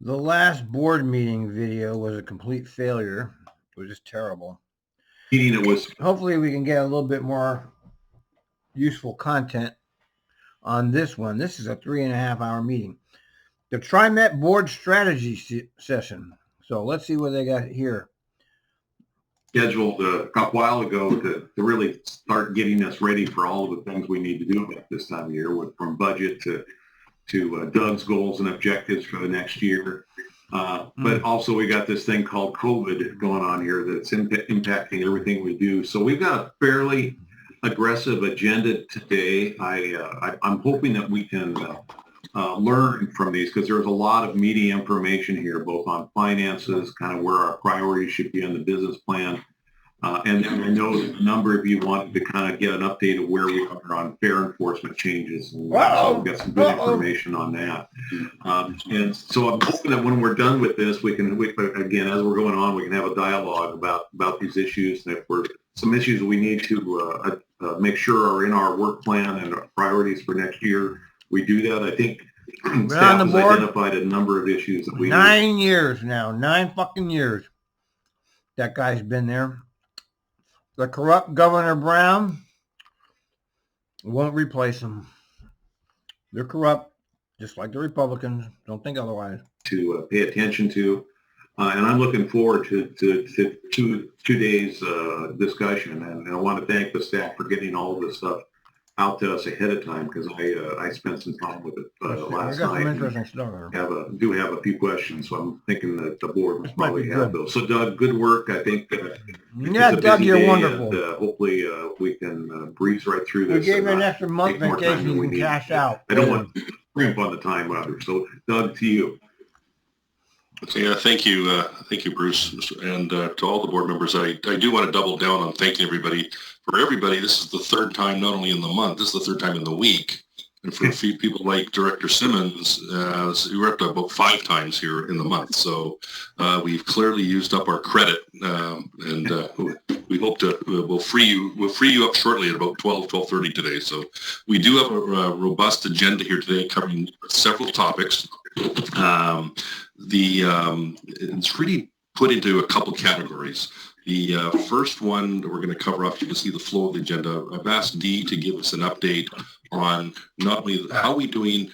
The last board meeting video was a complete failure. It was just terrible. Meaning it was. Hopefully we can get a little bit more useful content on this one. This is a 3.5 hour meeting. The TRIMET board strategy session. So let's see what they got here. Scheduled a while ago to really start getting us ready for all of the things we need to do at this time of year, from budget to Doug's goals and objectives for the next year. But also we got this thing called COVID going on here that's impacting everything we do. So we've got a fairly aggressive agenda today. I'm hoping that we can learn from these, because there's a lot of meaty information here, both on finances, kind of where our priorities should be on the business plan. And then I know that a number of you wanted to kind of get an update of where we are on fair enforcement changes. And so we've got some good information on that. And so I'm hoping that when we're done with this, we can, again, as we're going on, we can have a dialogue about these issues. And if we're some issues we need to make sure are in our work plan and our priorities for next year, we do that. I think staff has identified a number of issues that we 9 years now, 9 fucking years. That guy's been there. The corrupt Governor Brown won't replace him. They're corrupt, just like the Republicans. Don't think otherwise. To pay attention to. And I'm looking forward to two days discussion. And I want to thank the staff for getting all of this stuff out to us ahead of time, because I spent some time with it last night. Do have a few questions, so I'm thinking that the board will probably have those. So Doug, good work. I think Doug, you're wonderful. And, hopefully we can breeze right through this. We gave you an extra month vacation you can cash out. I don't want to crimp on the time either. So Doug, to you. So, yeah, thank you, Bruce, and to all the board members. I do want to double down on thanking everybody. For everybody, this is the third time, not only in the month, this is the third time in the week. And for a few people like Director Simmons, we're up to about 5 times here in the month. So we've clearly used up our credit, and we hope we'll free you up shortly at about 12:30 today. So we do have a robust agenda here today covering several topics. It's really put into a couple categories. The first one that we're going to cover off, you can see the flow of the agenda. I've asked Dee to give us an update on not only how we doing.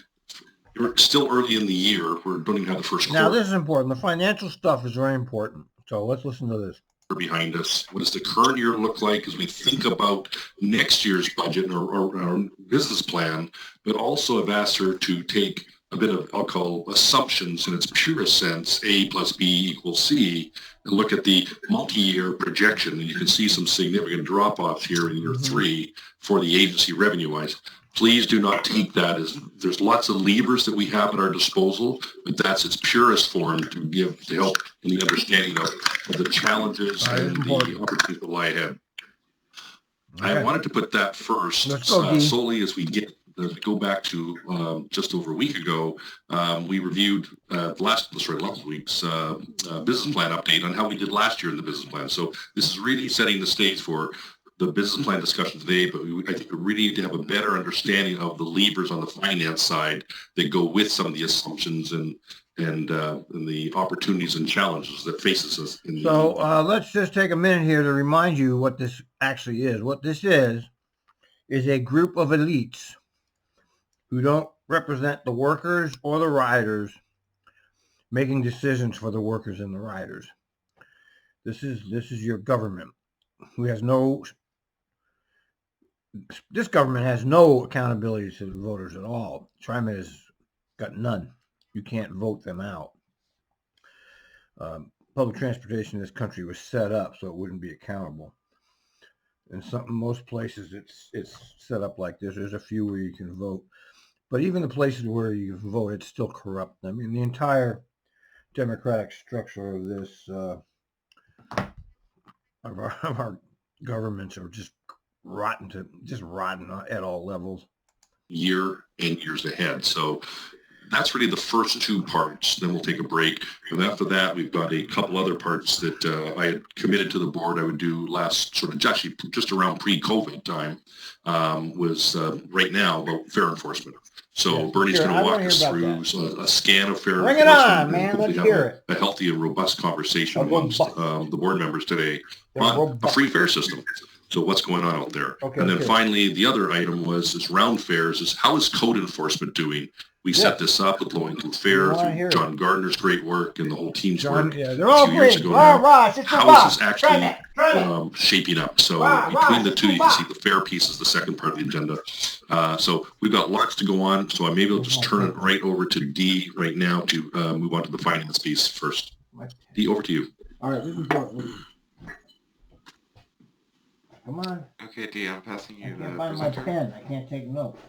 We're still early in the year. We don't even have the first quarter. Now this is important. The financial stuff is very important. So let's listen to this. Behind us. What does the current year look like as we think about next year's budget or our business plan? But also I've asked her to take a bit of, I'll call, assumptions in its purest sense, A plus B equals C, and look at the multi-year projection. And you can see some significant drop-offs here in year 3 for the agency revenue-wise. Please do not take that as, there's lots of levers that we have at our disposal, but that's its purest form to help in the understanding of the challenges and the opportunities that lie ahead. Okay. I wanted to put that first, solely as we go back to just over a week ago. We reviewed last week's business plan update on how we did last year in the business plan. So this is really setting the stage for the business plan discussion today, but I think we really need to have a better understanding of the levers on the finance side that go with some of the assumptions and the opportunities and challenges that faces us. Let's just take a minute here to remind you what this actually is. What this is a group of elites who don't represent the workers or the riders making decisions for the workers and the riders. This is your government who has this government has no accountability to the voters at all. TRIMET has got none. You can't vote them out. Public transportation in this country was set up so it wouldn't be accountable. In most places it's set up like this. There's a few where you can vote. But even the places where you vote, it's still corrupt. I mean, the entire democratic structure of this, of our governments are just rotten at all levels. Year and years ahead. So that's really the first 2 parts. Then we'll take a break. And after that, we've got a couple other parts that I had committed to the board I would do last just around pre-COVID time, was right now about fair enforcement. So Yes, Bernie's sure. going I to walk wanna us hear about through a scan of fair Bring it enforcement on, and man. hopefully Let's have hear a healthy and robust conversation A amongst robust- the board members today They're on a robust. free fare system. So what's going on out there? Okay, And then okay. finally, the other item was round fares is how is code enforcement doing? We set Yes. this up with Low-Income We Fair wanna hear through it. John Gardner's great work and the whole team's John, work yeah, they're all a few years green. ago Rah, now. rah, it's How robust. is this actually Try shaping up? So Rah, between the it's two, you can see robust. the fare piece is the second part of the agenda. So we've got lots to go on. So maybe I'll just turn it right over to Dee right now to move on to the finance piece first. Dee, over to you. All right, we can go. Come on. Okay, Dee, I'm passing I you can't the find my presenter. pen. I can't take notes.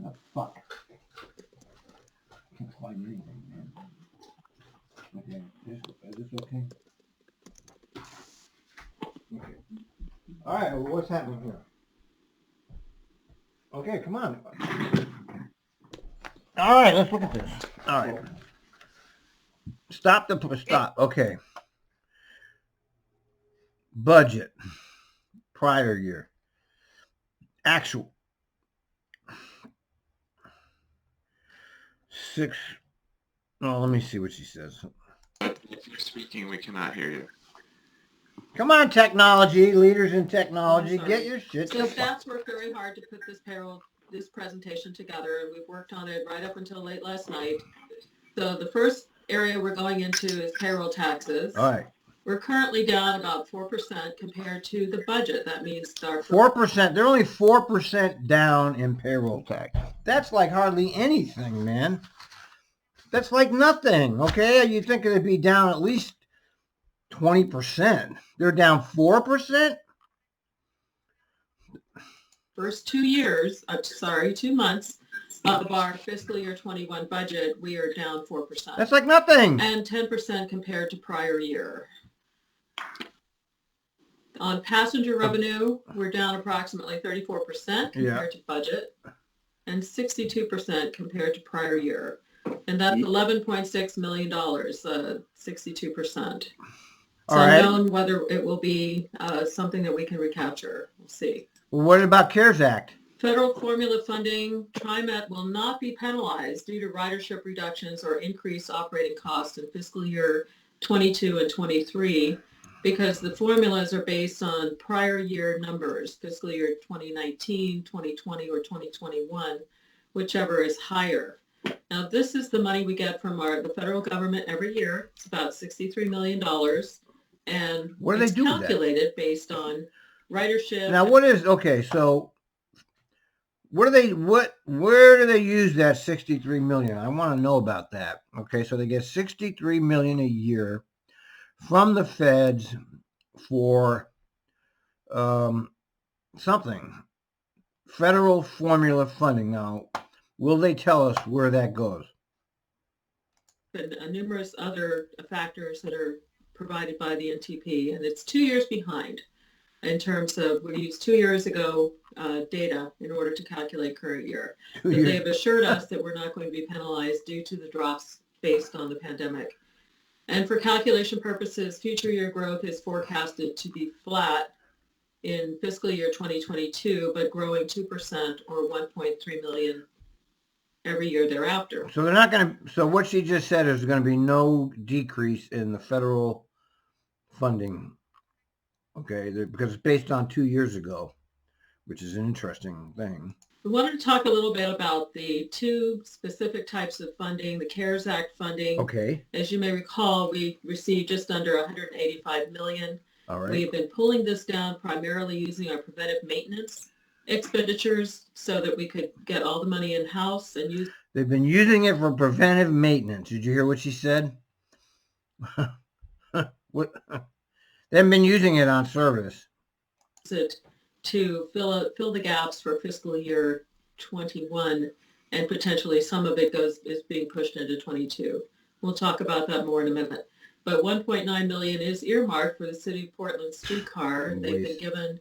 Oh, fuck. I can't find anything, man. Okay, is this okay? Okay. All right, well, what's happening here? Okay, come on. All right, let's look at this. All right. Stop. Okay. Budget. Prior year. Actual. 6. Oh, let me see what she says. But if you're speaking, we cannot hear you. Come on, technology, leaders in technology, I'm sorry. get your shit. So staff's worked very hard to put this presentation together, and we've worked on it right up until late last night. So the first area we're going into is payroll taxes. All right. We're currently down about 4% compared to the budget. That means our 4%. They're only 4% down in payroll tax. That's like hardly anything, man. That's like nothing. Okay, you'd think it'd be down at least 20%. They're down 4%. first 2 months of our fiscal year 21 budget, we are down 4%. That's like nothing. And 10% compared to prior year. On passenger revenue, we're down approximately 34% compared to budget and 62% compared to prior year. And that's $11.6 million, 62%. It's unknown whether it will be something that we can recapture. We'll see. Well, what about CARES Act? Federal formula funding, TRIMET will not be penalized due to ridership reductions or increased operating costs in fiscal year 22 and 23 because the formulas are based on prior year numbers, fiscal year 2019, 2020, or 2021, whichever is higher. Now, this is the money we get from the federal government every year. It's about $63 million. And what do they do calculated based on ridership. Now, so where do they use that 63 million? I want to know about that. Okay, so they get 63 million a year from the feds for something, federal formula funding. Now, will they tell us where that goes? And numerous other factors that are provided by the NTP, and it's 2 years behind in terms of we used 2 years ago data in order to calculate current year. But they have assured us that we're not going to be penalized due to the drops based on the pandemic. And for calculation purposes, future year growth is forecasted to be flat in fiscal year 2022, but growing 2% or 1.3 million every year thereafter. So they're not going to, so what she just said is going to be no decrease in the federal funding. Okay, because it's based on 2 years ago, which is an interesting thing. We wanted to talk a little bit about the two specific types of funding, the CARES Act funding. Okay. As you may recall, we received just under $185 million. All right. We've been pulling this down primarily using our preventive maintenance expenditures so that we could get all the money in-house and use. They've been using it for preventive maintenance. Did you hear what she said? What? They haven't been using it on service. It to fill the gaps for fiscal year 21, and potentially some of it is being pushed into 22. We'll talk about that more in a minute. But 1.9 million is earmarked for the City of Portland streetcar. They've been given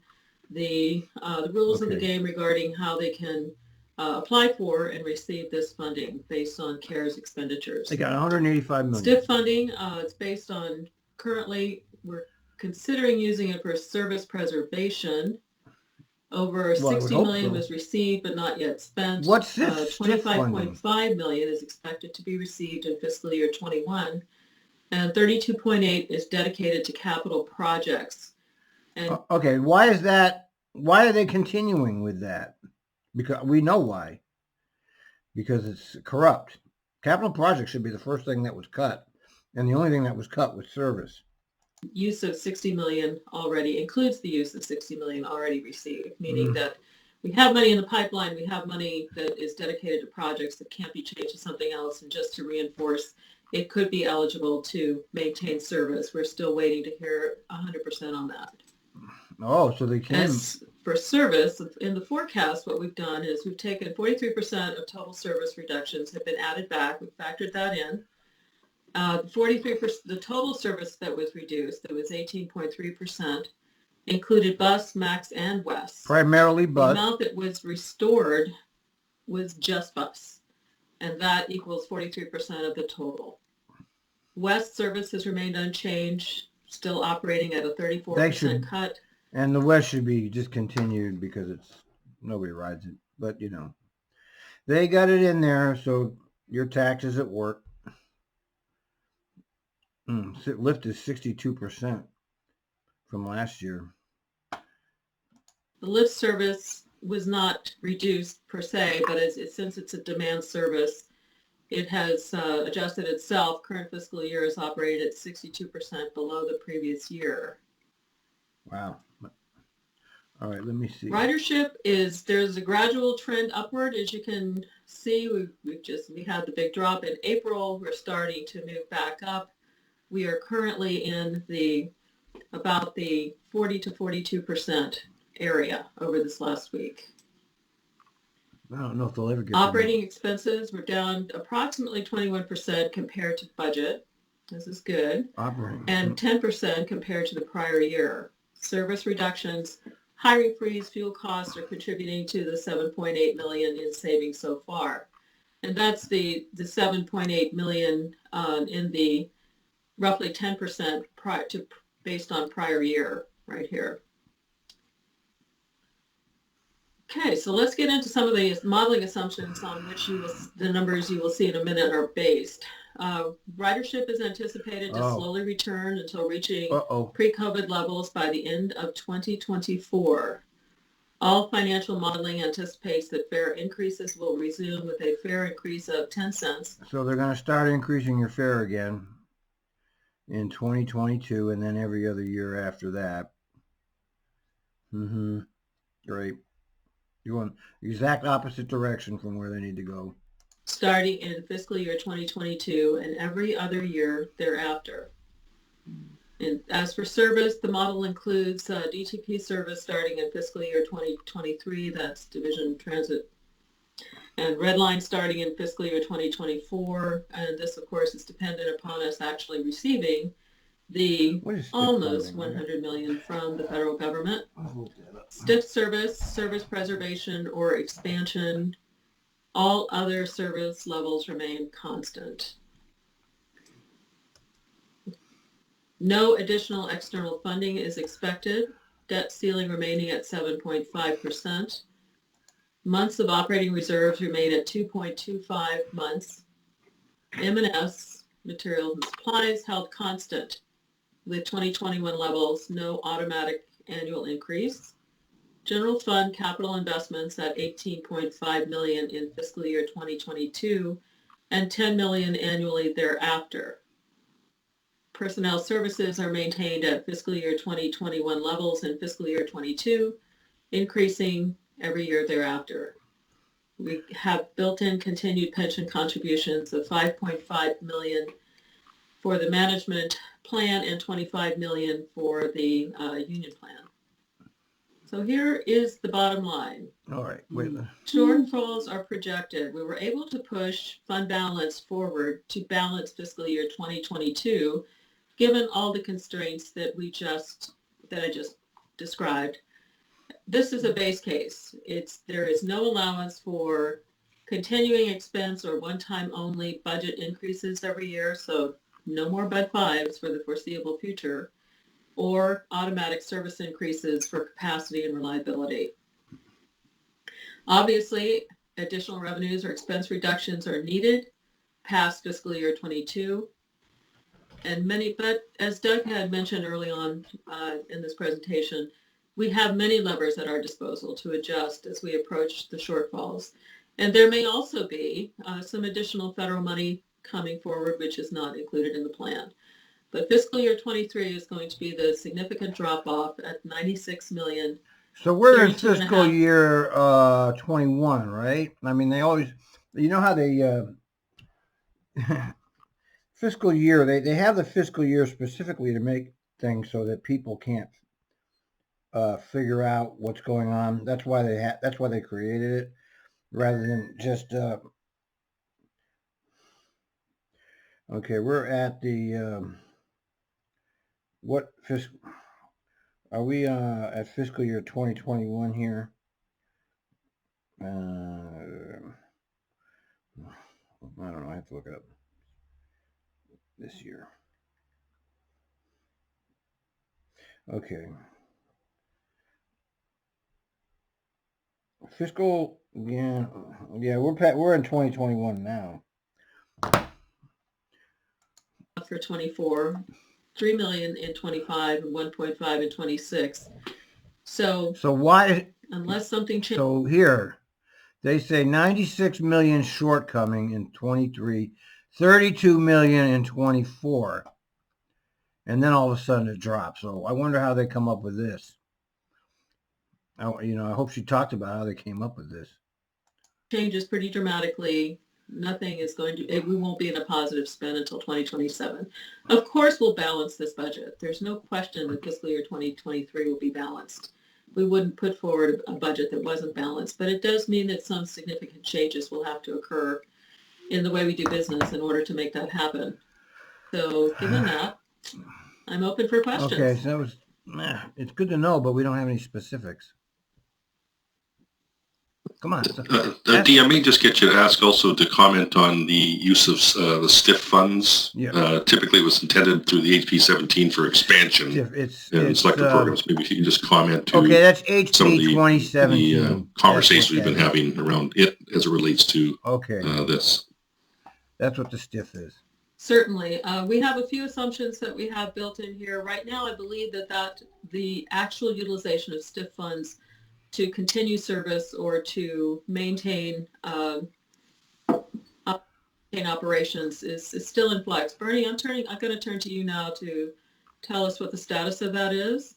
the rules of the game regarding how they can apply for and receive this funding based on CARES expenditures. They got 185 million. STIF funding, it's based on currently we're considering using it for service preservation. Over Well, I would 60 hope million so. was received but not yet spent. What's this STIF funding? 25.5 million is expected to be received in fiscal year 21, and 32.8 is dedicated to capital projects. And Okay, why is that? Why are they continuing with that? Because we know why. Because it's corrupt. Capital projects should be the first thing that was cut, and the only thing that was cut was service. use of 60 million already includes the use of 60 million already received, meaning that we have money in the pipeline, we have money that is dedicated to projects that can't be changed to something else, and just to reinforce, it could be eligible to maintain service. We're still waiting to hear 100% on that. Oh, so they can. As for service, in the forecast, what we've done is we've taken 43% of total service reductions have been added back. We've factored that in. 43%, the total service that was reduced, that was 18.3%, included bus, max, and west. Primarily The bus. amount that was restored was just bus, and that equals 43% of the total. West service has remained unchanged, still operating at a 34% cut. And the West should be discontinued because it's nobody rides it. But you know, they got it in there, so your taxes at work. Lift is 62% from last year. The lift service was not reduced per se, but since it's a demand service, it has adjusted itself. Current fiscal year is operated at 62% below the previous year. Wow. All right, let me see. Ridership there's a gradual trend upward. As you can see, we had the big drop in April. We're starting to move back up. We are currently in about the 40 to 42% area over this last week. I don't know if they'll ever get Operating expenses were down approximately 21% compared to budget. This is good. operating. And 10% compared to the prior year. Service reductions, hiring freeze, fuel costs are contributing to the 7.8 million in savings so far. And that's the 7.8 million in the roughly 10% based on prior year right here. Okay, so let's get into some of the modeling assumptions on which the numbers you will see in a minute are based. Ridership is anticipated to slowly return until reaching pre-COVID levels by the end of 2024. All financial modeling anticipates that fare increases will resume with a fare increase of 10 cents. So they're going to start increasing your fare again in 2022 and then every other year after that. Great. You're going the exact opposite direction from where they need to go. Starting in fiscal year 2022 and every other year thereafter. And as for service, the model includes DTP service starting in fiscal year 2023, that's Division Transit, and Red Line starting in fiscal year 2024. And this, of course, is dependent upon us actually receiving the almost 100 million from the federal government. STIF service preservation or expansion, all other service levels remain constant. No additional external funding is expected. Debt ceiling remaining at 7.5%. Months of operating reserves remain at 2.25 months. M&S, materials and supplies, held constant with 2021 levels, no automatic annual increase. General fund capital investments at 18.5 million in fiscal year 2022 and 10 million annually thereafter. Personnel services are maintained at fiscal year 2021 levels in fiscal year 22, increasing every year thereafter. We have built-in continued pension contributions of 5.5 million for the management plan and 25 million for the union plan. So here is the bottom line. All right, wait. Shortfalls are projected. We were able to push fund balance forward to balance fiscal year 2022, given all the constraints that I just described. This is a base case. There is no allowance for continuing expense or one-time only budget increases every year, so no more Bud 5s for the foreseeable future, or automatic service increases for capacity and reliability. Obviously, additional revenues or expense reductions are needed past fiscal year 22. But as Doug had mentioned early on in this presentation, we have many levers at our disposal to adjust as we approach the shortfalls. And there may also be some additional federal money coming forward, which is not included in the plan. But fiscal year 23 is going to be the significant drop off at 96 million. So we're in 32 and a fiscal half. year 21, right? I mean, they always, you know how they fiscal year, they have the fiscal year specifically to make things so that people can't figure out what's going on. That's why they created it, rather than just okay, we're at the what fiscal are we at fiscal year 2021 here? I don't know, I have to look it up. This year. Okay. Fiscal, yeah, we're in 2021 now. For 24, 3 million in 25 and 1.5 in 26. So why, unless something changes. so here they say 96 million shortcoming in 23, 32 million in 24, and then all of a sudden it drops. So I wonder how they come up with this. I hope she talked about how they came up with this. Changes pretty dramatically. Nothing is going to, we won't be in a positive spin until 2027. Of course, we'll balance this budget. There's no question that fiscal year 2023 will be balanced. We wouldn't put forward a budget that wasn't balanced, but it does mean that some significant changes will have to occur in the way we do business in order to make that happen. So given that, I'm open for questions. Okay, so it's good to know, but we don't have any specifics. Come on. Dee, I may just get you to ask also to comment on the use of the STIF funds. Yeah. Typically it was intended through the HP 17 for expansion and selected programs. Maybe if you can just comment to okay, that's HP some of the 2017. Conversations we've been having around it as it relates to this. That's what the STIF is. Certainly. We have a few assumptions that we have built in here. Right now, I believe that the actual utilization of STIF funds to continue service or to maintain operations is still in flux. Bernie, I'm going to turn to you now to tell us what the status of that is.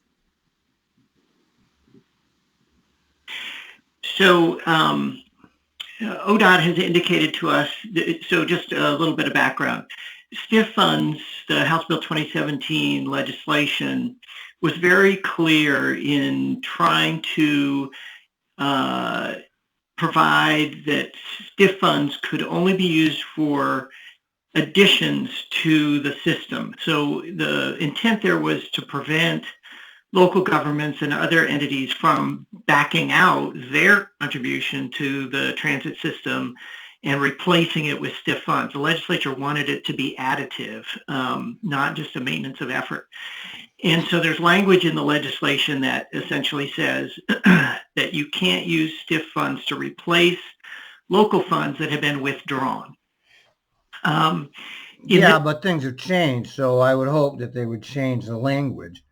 So ODOT has indicated to us, so just a little bit of background. STIF funds, the House Bill 2017 legislation, was very clear in trying to provide that STIF funds could only be used for additions to the system. So the intent there was to prevent local governments and other entities from backing out their contribution to the transit system and replacing it with STIF funds. The legislature wanted it to be additive, not just a maintenance of effort. And so there's language in the legislation that essentially says that you can't use STIF funds to replace local funds that have been withdrawn. But things have changed, so I would hope that they would change the language.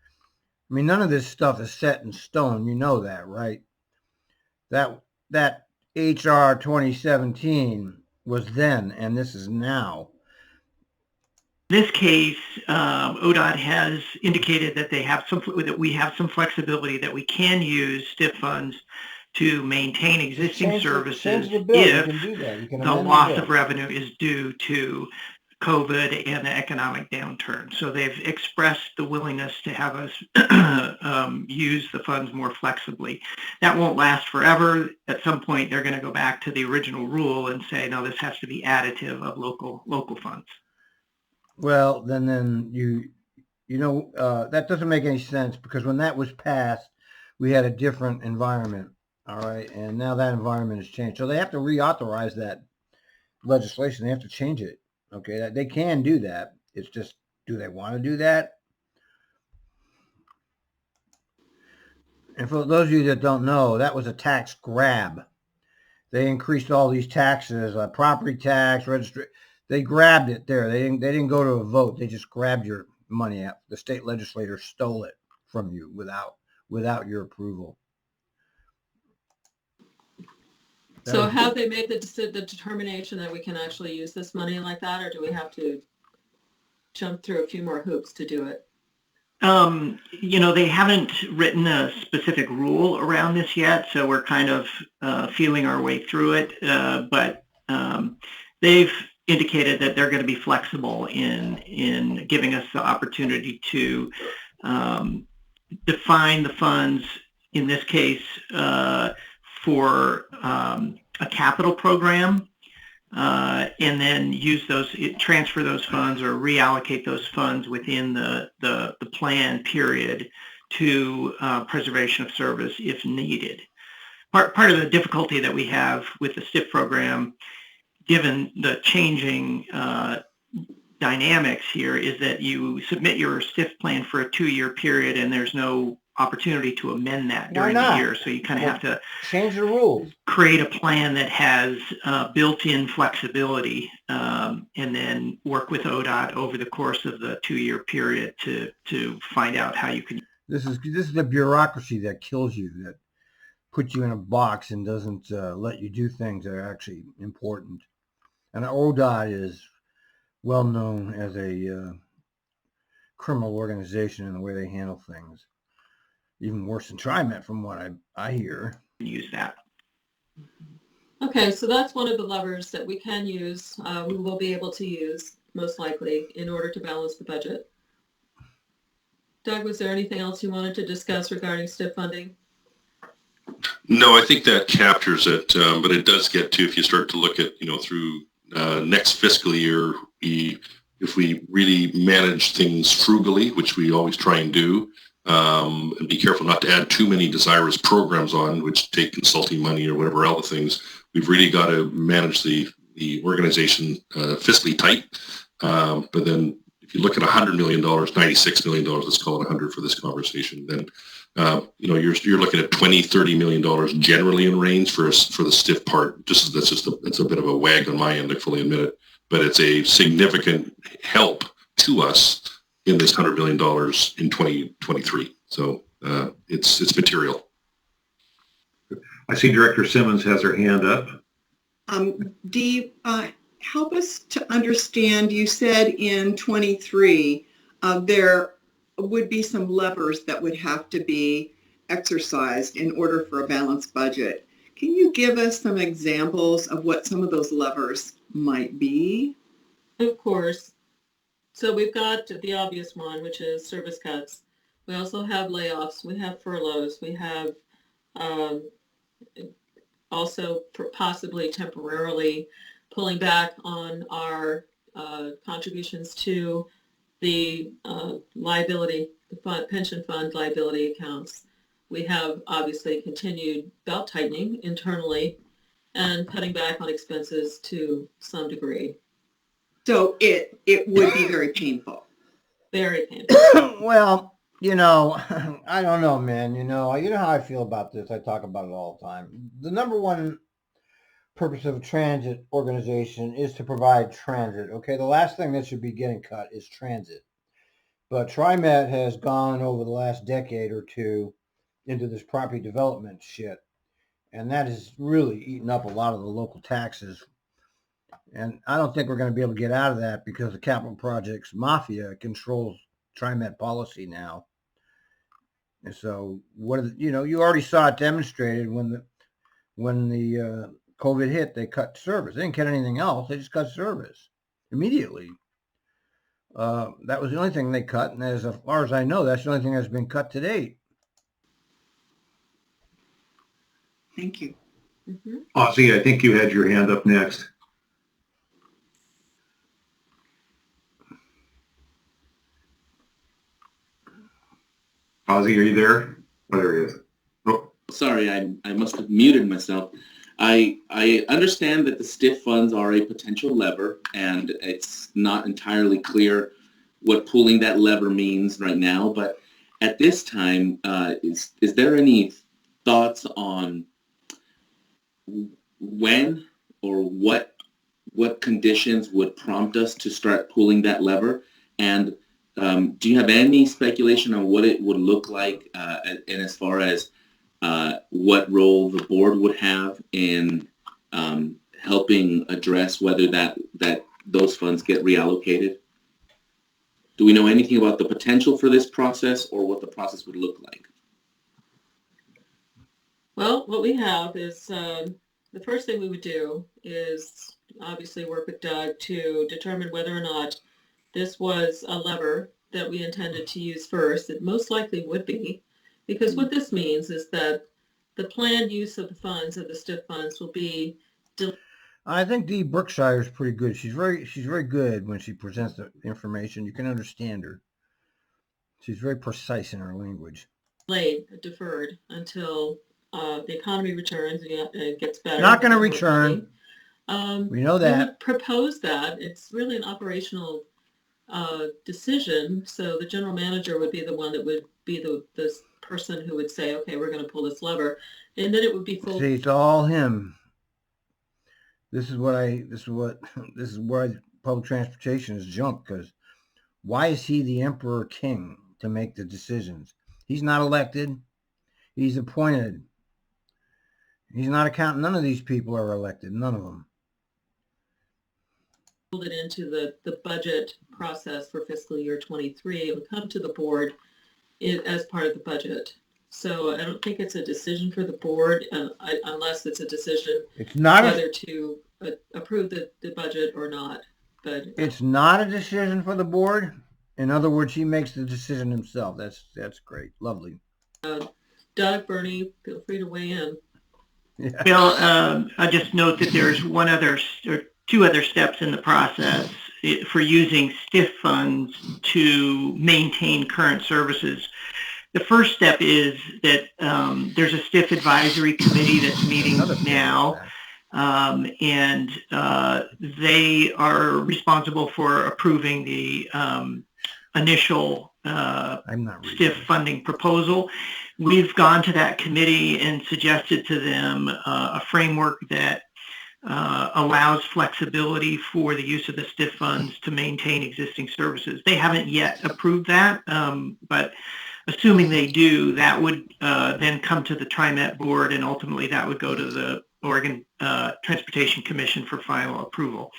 I mean, none of this stuff is set in stone. You know that, right? That HR 2017 was then, and this is now. In this case, ODOT has indicated that we have some flexibility that we can use STIF funds to maintain existing services if the loss of revenue is due to COVID and the economic downturn. So they've expressed the willingness to have us use the funds more flexibly. That won't last forever. At some point, they're going to go back to the original rule and say, no, this has to be additive of local funds. Well, then that doesn't make any sense, because when that was passed, we had a different environment. All right, and now that environment has changed, so they have to reauthorize that legislation. They have to change it. Okay, they can do that. It's just, do they want to do that? And for those of you that don't know, that was a tax grab. they increased all these taxes, property tax, registry. They grabbed it there. They didn't go to a vote. They just grabbed your money out. The state legislature stole it from you without your approval. So have they made the determination that we can actually use this money like that, or do we have to jump through a few more hoops to do it? They haven't written a specific rule around this yet, so we're kind of feeling our way through it. But they've indicated that they're going to be flexible in giving us the opportunity to define the funds, in this case, for a capital program, and then transfer those funds or reallocate those funds within the plan period to preservation of service if needed. Part of the difficulty that we have with the STIF program, given the changing dynamics here, is that you submit your STIF plan for a 2-year period and there's no opportunity to amend that during the year. So you kind of have to change the rules, create a plan that has built-in flexibility, and then work with ODOT over the course of the 2-year period to find out how you can. This is the bureaucracy that kills you, that puts you in a box and doesn't let you do things that are actually important. And ODOT is well known as a criminal organization in the way they handle things. Even worse than TRIMET, from what I hear. Use that. Okay, so that's one of the levers that we can use, we will be able to use, most likely, in order to balance the budget. Doug, was there anything else you wanted to discuss regarding STIF funding? No, I think that captures it, but it does get to, if you start to look at, through next fiscal year, if we really manage things frugally, which we always try and do, and be careful not to add too many desirous programs on, which take consulting money or whatever other things. We've really got to manage the organization fiscally tight. But then if you look at $100 million, $96 million, let's call it 100 for this conversation, then you're looking at $20-30 million generally in range for the STIF part. That's a bit of a wag on my end, I fully admit it, but it's a significant help to us in this $100 million in 2023. So it's material. I see Director Simmons has her hand up. Dee, help us to understand, you said in 23 there would be some levers that would have to be exercised in order for a balanced budget. Can you give us some examples of what some of those levers might be? Of course. So we've got the obvious one, which is service cuts. We also have layoffs. We have furloughs. We have also possibly temporarily pulling back on our contributions to the liability, the pension fund liability accounts. We have obviously continued belt tightening internally and cutting back on expenses to some degree. So it would be very painful. Very painful. Well, I don't know, man. You know how I feel about this. I talk about it all the time. The number one purpose of a transit organization is to provide transit. Okay, the last thing that should be getting cut is transit. But TRIMET has gone over the last decade or two into this property development shit, and that has really eaten up a lot of the local taxes. And I don't think we're going to be able to get out of that because the capital projects mafia controls TRIMET policy now. And so you already saw it demonstrated when the COVID hit. They cut service. They didn't cut anything else. They just cut service immediately. That was the only thing they cut, and as far as I know, that's the only thing that's been cut to date. Thank you. Mm-hmm. Ozzy, I think you had your hand up next. Ozzy, are you there? Oh, there he is. Oh. Sorry, I must have muted myself. I understand that the STIF funds are a potential lever, and it's not entirely clear what pulling that lever means right now. But at this time, is there any thoughts on when or what conditions would prompt us to start pulling that lever? And do you have any speculation on what it would look like, and as far as what role the board would have in helping address whether that those funds get reallocated? Do we know anything about the potential for this process or what the process would look like? Well, what we have is the first thing we would do is obviously work with Doug to determine whether or not this was a lever that we intended to use first. It most likely would be, because what this means is that the planned use of the funds, of the STIF funds, will be. I think Dee Brookshire is pretty good. She's very good when she presents the information. You can understand her. She's very precise in her language. Deferred until the economy returns and it gets better. Not going to return. We know that. We would propose that. It's really an operational decision. So the general manager would be the one that would be the person who would say, okay, we're going to pull this lever. And then it would be full. See, it's all him. This is why public transportation is junk, because why is he the emperor king to make the decisions? He's not elected. He's appointed. He's not accounting. None of these people are elected. None of them. Pulled it into the budget process for fiscal year 23. It would come to the board as part of the budget. So I don't think it's a decision for the board unless it's a decision whether to approve the budget or not. But it's not a decision for the board. In other words, he makes the decision himself. That's great. Lovely. Doug, Bernie, feel free to weigh in. Yeah. Well, I just note that there's two other steps in the process for using STIF funds to maintain current services. The first step is that there's a STIF advisory committee that's meeting now, and they are responsible for approving the initial STIF funding proposal. We've gone to that committee and suggested to them a framework that allows flexibility for the use of the STIF funds to maintain existing services. They haven't yet approved that, but assuming they do, that would then come to the TRIMET board, and ultimately that would go to the Oregon Transportation Commission for final approval.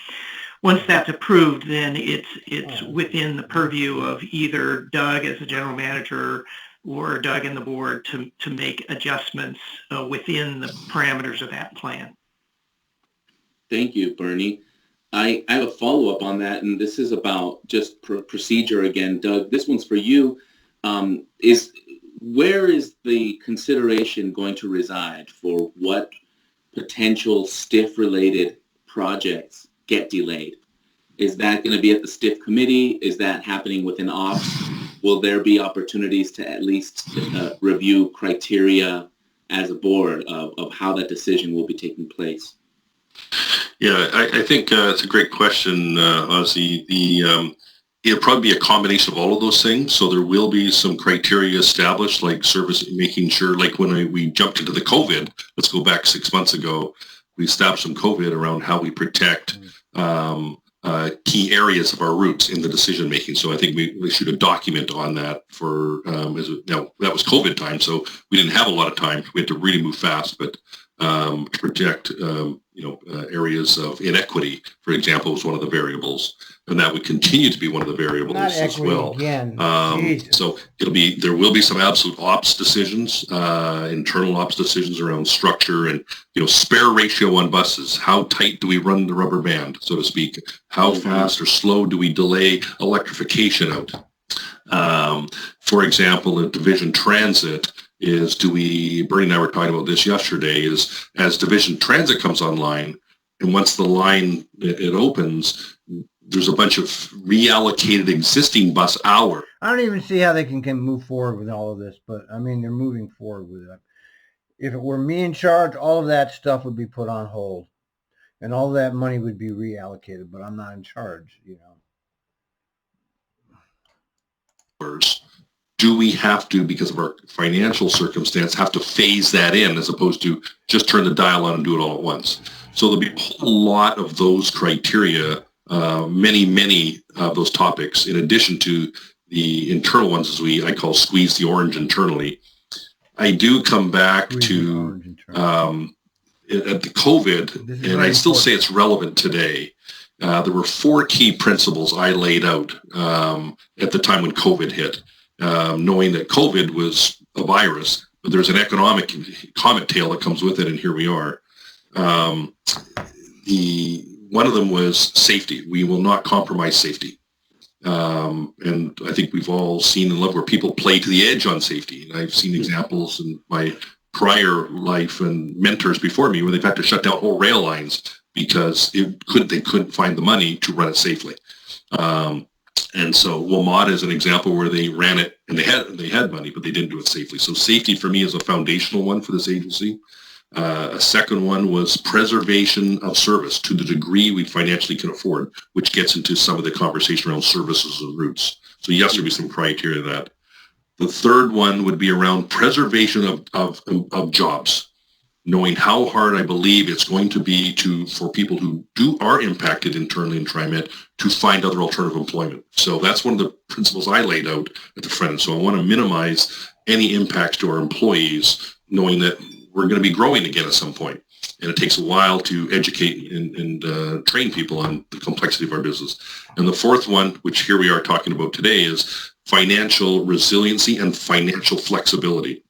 Once that's approved, then it's within the purview of either Doug as the general manager or Doug and the board to make adjustments within the parameters of that plan. Thank you, Bernie. I have a follow-up on that, and this is about just procedure again. Doug, this one's for you. Where is the consideration going to reside for what potential STIF-related projects get delayed? Is that going to be at the STIF committee? Is that happening within ops? Will there be opportunities to at least review criteria as a board of how that decision will be taking place? Yeah, I think it's a great question, Ozzy. It'll probably be a combination of all of those things. So there will be some criteria established, like service, making sure, like when we jumped into the COVID, let's go back 6 months ago, we established some COVID around how we protect key areas of our routes in the decision making. So I think we issued a document on that for, now that was COVID time, so we didn't have a lot of time. We had to really move fast, but to protect, areas of inequity, for example, was one of the variables, and that would continue to be one of the variables as well. Again. So there will be some absolute ops decisions, internal ops decisions around structure and, spare ratio on buses. How tight do we run the rubber band, so to speak? How fast or slow do we delay electrification out? For example, in Division Transit, Bernie and I were talking about this yesterday, is as Division Transit comes online, and once the line, it opens, there's a bunch of reallocated existing bus hour. I don't even see how they can move forward with all of this, but I mean, they're moving forward with it. If it were me in charge, all of that stuff would be put on hold and all that money would be reallocated, but I'm not in charge, do we have to, because of our financial circumstance, have to phase that in as opposed to just turn the dial on and do it all at once? So there'll be a whole lot of those criteria, many of those topics, in addition to the internal ones, as I call squeeze the orange internally. I do come back to at the COVID, and I still say it's relevant today. There were 4 key principles I laid out at the time when COVID hit, knowing that COVID was a virus, but there's an economic comet tail that comes with it, and here we are. One of them was safety. We will not compromise safety. And I think we've all seen and loved where people play to the edge on safety. And I've seen examples in my prior life and mentors before me where they've had to shut down whole rail lines because they couldn't find the money to run it safely. And so WMATA is an example where they ran it and they had money, but they didn't do it safely. So safety for me is a foundational one for this agency. A second one was preservation of service to the degree we financially can afford, which gets into some of the conversation around services and routes. So yes, there'll be some criteria to that. The third one would be around preservation of jobs, knowing how hard I believe it's going to be for people who are impacted internally in TRIMET to find other alternative employment. So that's one of the principles I laid out at the front end. So I want to minimize any impacts to our employees, knowing that we're going to be growing again at some point. And it takes a while to educate and train people on the complexity of our business. And the fourth one, which here we are talking about today, is financial resiliency and financial flexibility.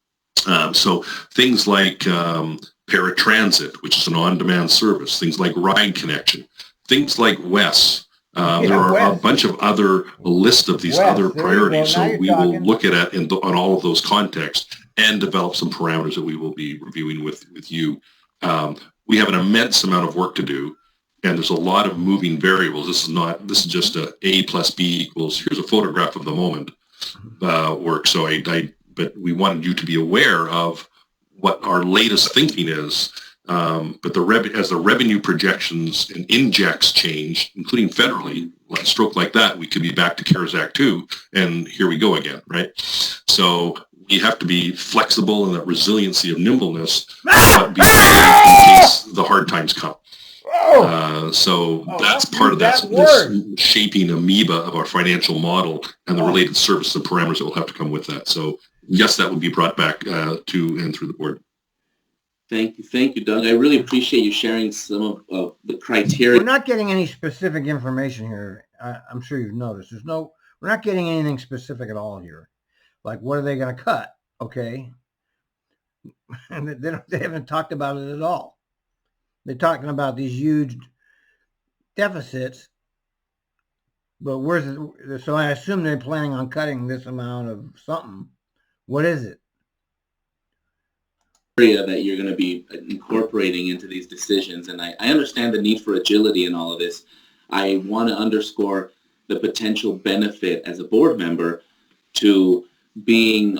So things like paratransit, which is an on-demand service, things like Ride Connection, things like WES. There are a bunch of a list of these other priorities. So we will look at it on all of those contexts and develop some parameters that we will be reviewing with you. We have an immense amount of work to do, and there's a lot of moving variables. This is just A plus B equals, here's a photograph of the moment work. So but we wanted you to be aware of what our latest thinking is. But as the revenue projections and injects change, including federally, a stroke like that, we could be back to CARES Act 2, and here we go again, right? So we have to be flexible in that resiliency of nimbleness, but be prepared in case the hard times come. So that's part of this shaping amoeba of our financial model and the related services and parameters that will have to come with that. So yes, that would be brought back to and through the board. Thank you, Doug. I really appreciate you sharing some of the criteria. We're not getting any specific information here. I'm sure you've noticed. We're not getting anything specific at all here. Like, what are they going to cut? Okay. And they haven't talked about it at all. They're talking about these huge deficits, but where's it? So I assume they're planning on cutting this amount of something. What is it? That you're going to be incorporating into these decisions. And I understand the need for agility in all of this. I want to underscore the potential benefit as a board member to being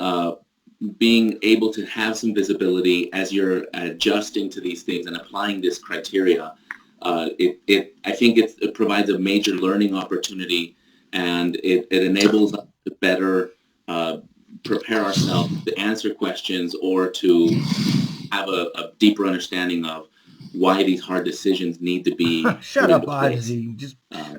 able to have some visibility as you're adjusting to these things and applying this criteria. I think it provides a major learning opportunity, and it enables us to better prepare ourselves to answer questions or to have a deeper understanding of why these hard decisions need to be shut up, Ozzy. Just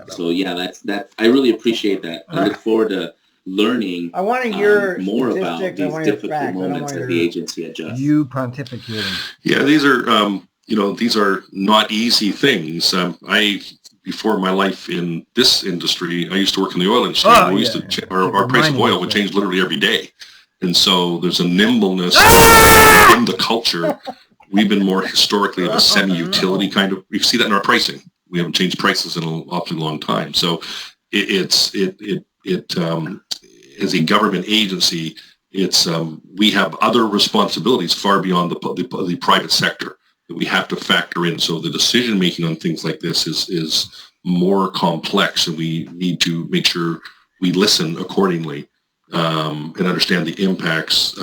so yeah, that's I really appreciate that. I look forward to learning I want to hear more about these difficult moments as the agency adjusts. You pontificating. Yeah, these are not easy things. Before my life in this industry, I used to work in the oil industry. Our price of oil would change literally every day. And so there's a nimbleness in the culture. We've been more historically of a semi-utility kind of, we see that in our pricing. We haven't changed prices in an awfully long time. So it as a government agency, we have other responsibilities far beyond the private sector that we have to factor in. So the decision making on things like this is more complex, and we need to make sure we listen accordingly and understand the impacts,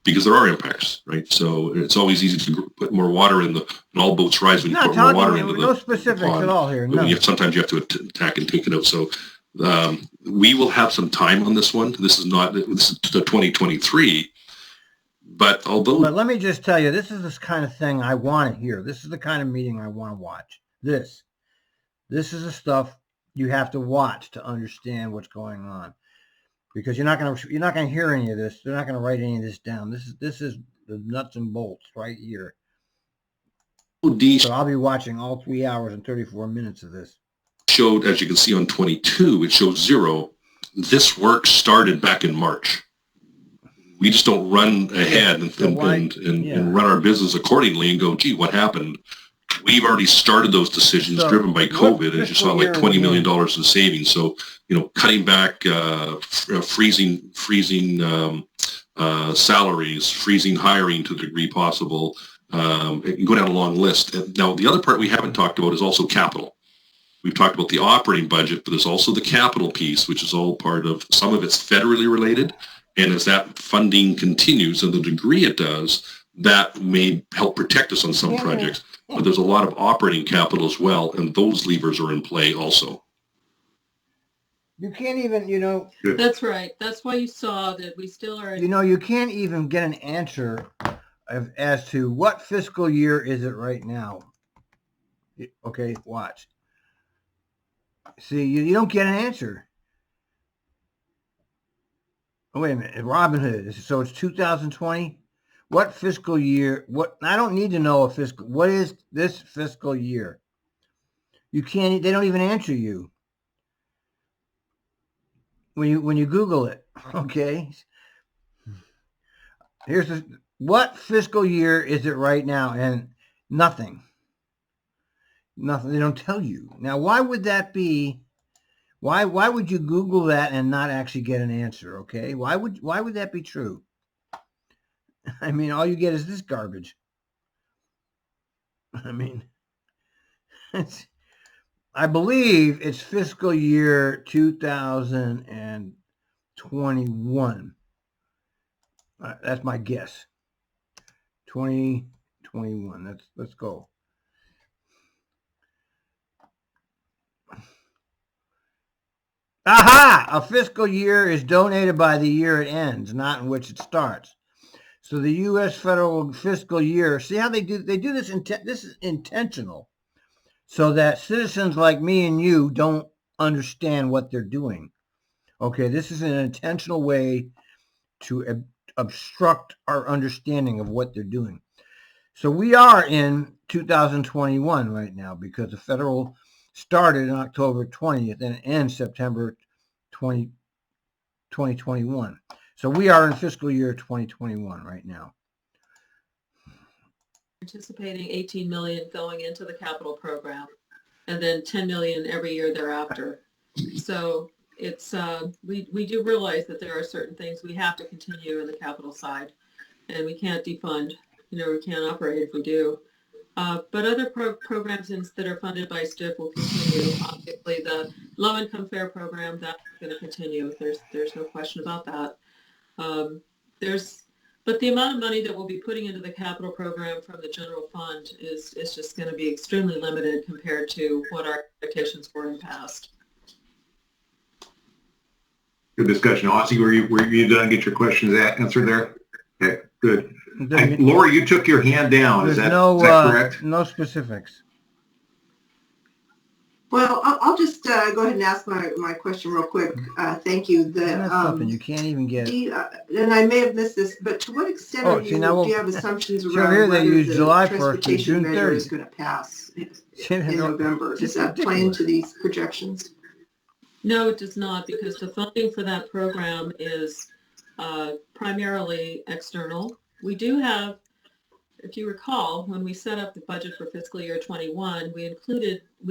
because there are impacts, right? So it's always easy to put more water in all boats rise when you put more water into no specifics at all here. No. Sometimes you have to attack and take it out. So We will have some time on this one. This is the 2023. But let me just tell you, this is this kind of thing I want to hear. This is the kind of meeting I want to watch. This is the stuff you have to watch to understand what's going on, because you're not going to hear any of this. They're not going to write any of this down. This is the nuts and bolts right here. So I'll be watching all 3 hours and 34 minutes of this. Showed, as you can see on 22, it shows 0. This work started back in March. We just don't run ahead and run our business accordingly and go, gee, what happened? We've already started those decisions driven by COVID, as you saw, like $20 million in savings. So, cutting back, freezing salaries, freezing hiring to the degree possible. It can go down a long list. And now, the other part we haven't talked about is also capital. We've talked about the operating budget, but there's also the capital piece, which is all part of, some of it's federally related. And as that funding continues, and the degree it does, that may help protect us on some projects. But there's a lot of operating capital as well, and those levers are in play also. You can't even, That's right. That's why you saw that we still are. You can't even get an answer as to what fiscal year is it right now. Okay, watch. See, you don't get an answer. Oh, wait a minute. Robin Hood. So it's 2020. What fiscal year? I don't need to know what is this fiscal year? You can't. They don't even answer you when you Google it. Okay. What fiscal year is it right now? And nothing. They don't tell you. Now, why would that be? Why would you Google that and not actually get an answer? Okay. Why would that be true? I mean, all you get is this garbage. I mean, I believe it's fiscal year 2021. That's my guess. 2021. Let's go. Aha! A fiscal year is donated by the year it ends, not in which it starts. So the U.S. federal fiscal year, see how they do this? This is intentional, so that citizens like me and you don't understand what they're doing. Okay, this is an intentional way to obstruct our understanding of what they're doing. So we are in 2021 right now, because the federal started on October 20th and ends September 2021. So we are in fiscal year 2021 right now. Anticipating 18 million going into the capital program, and then 10 million every year thereafter. So it's we do realize that there are certain things we have to continue in the capital side, and we can't defund. We can't operate if we do. But other programs that are funded by STIF will continue. Obviously, the low-income fare program, that's going to continue. There's no question about that. But the amount of money that we'll be putting into the capital program from the general fund is just going to be extremely limited compared to what our expectations were in the past. Good discussion. Ozzy, were you done? Get your questions answered there? Okay, good. Laura, you took your hand down. Is that correct? No specifics. Well, I'll just go ahead and ask my question real quick. Thank you. You can't even get it. And I may have missed this, but to what extent do you have assumptions around here they whether use the July 1st to transportation June measure 30th. is going to pass in November? Does that play into these projections? No, it does not, because the funding for that program is primarily external. We do have, if you recall, when we set up the budget for fiscal year 21, we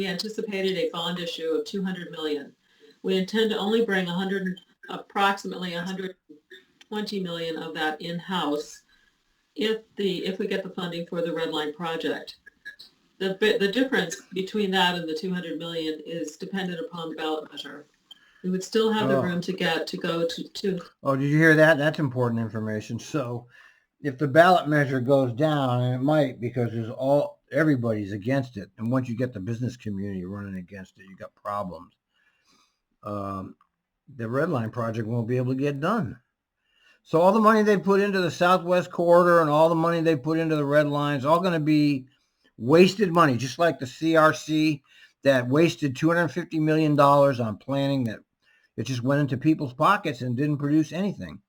anticipated a bond issue of 200 million. We intend to only bring approximately 120 million of that in-house if we get the funding for the Red Line project. The difference between that and the 200 million is dependent upon the ballot measure. We would still have the room to go to. Oh, did you hear that? That's important information. So if the ballot measure goes down, and it might, because everybody's against it, and once you get the business community running against it, you got problems. the Red Line project won't be able to get done. So all the money they put into the Southwest Corridor and all the money they put into the Red Line is all going to be wasted money, just like the CRC that wasted $250 million on planning that it just went into people's pockets and didn't produce anything.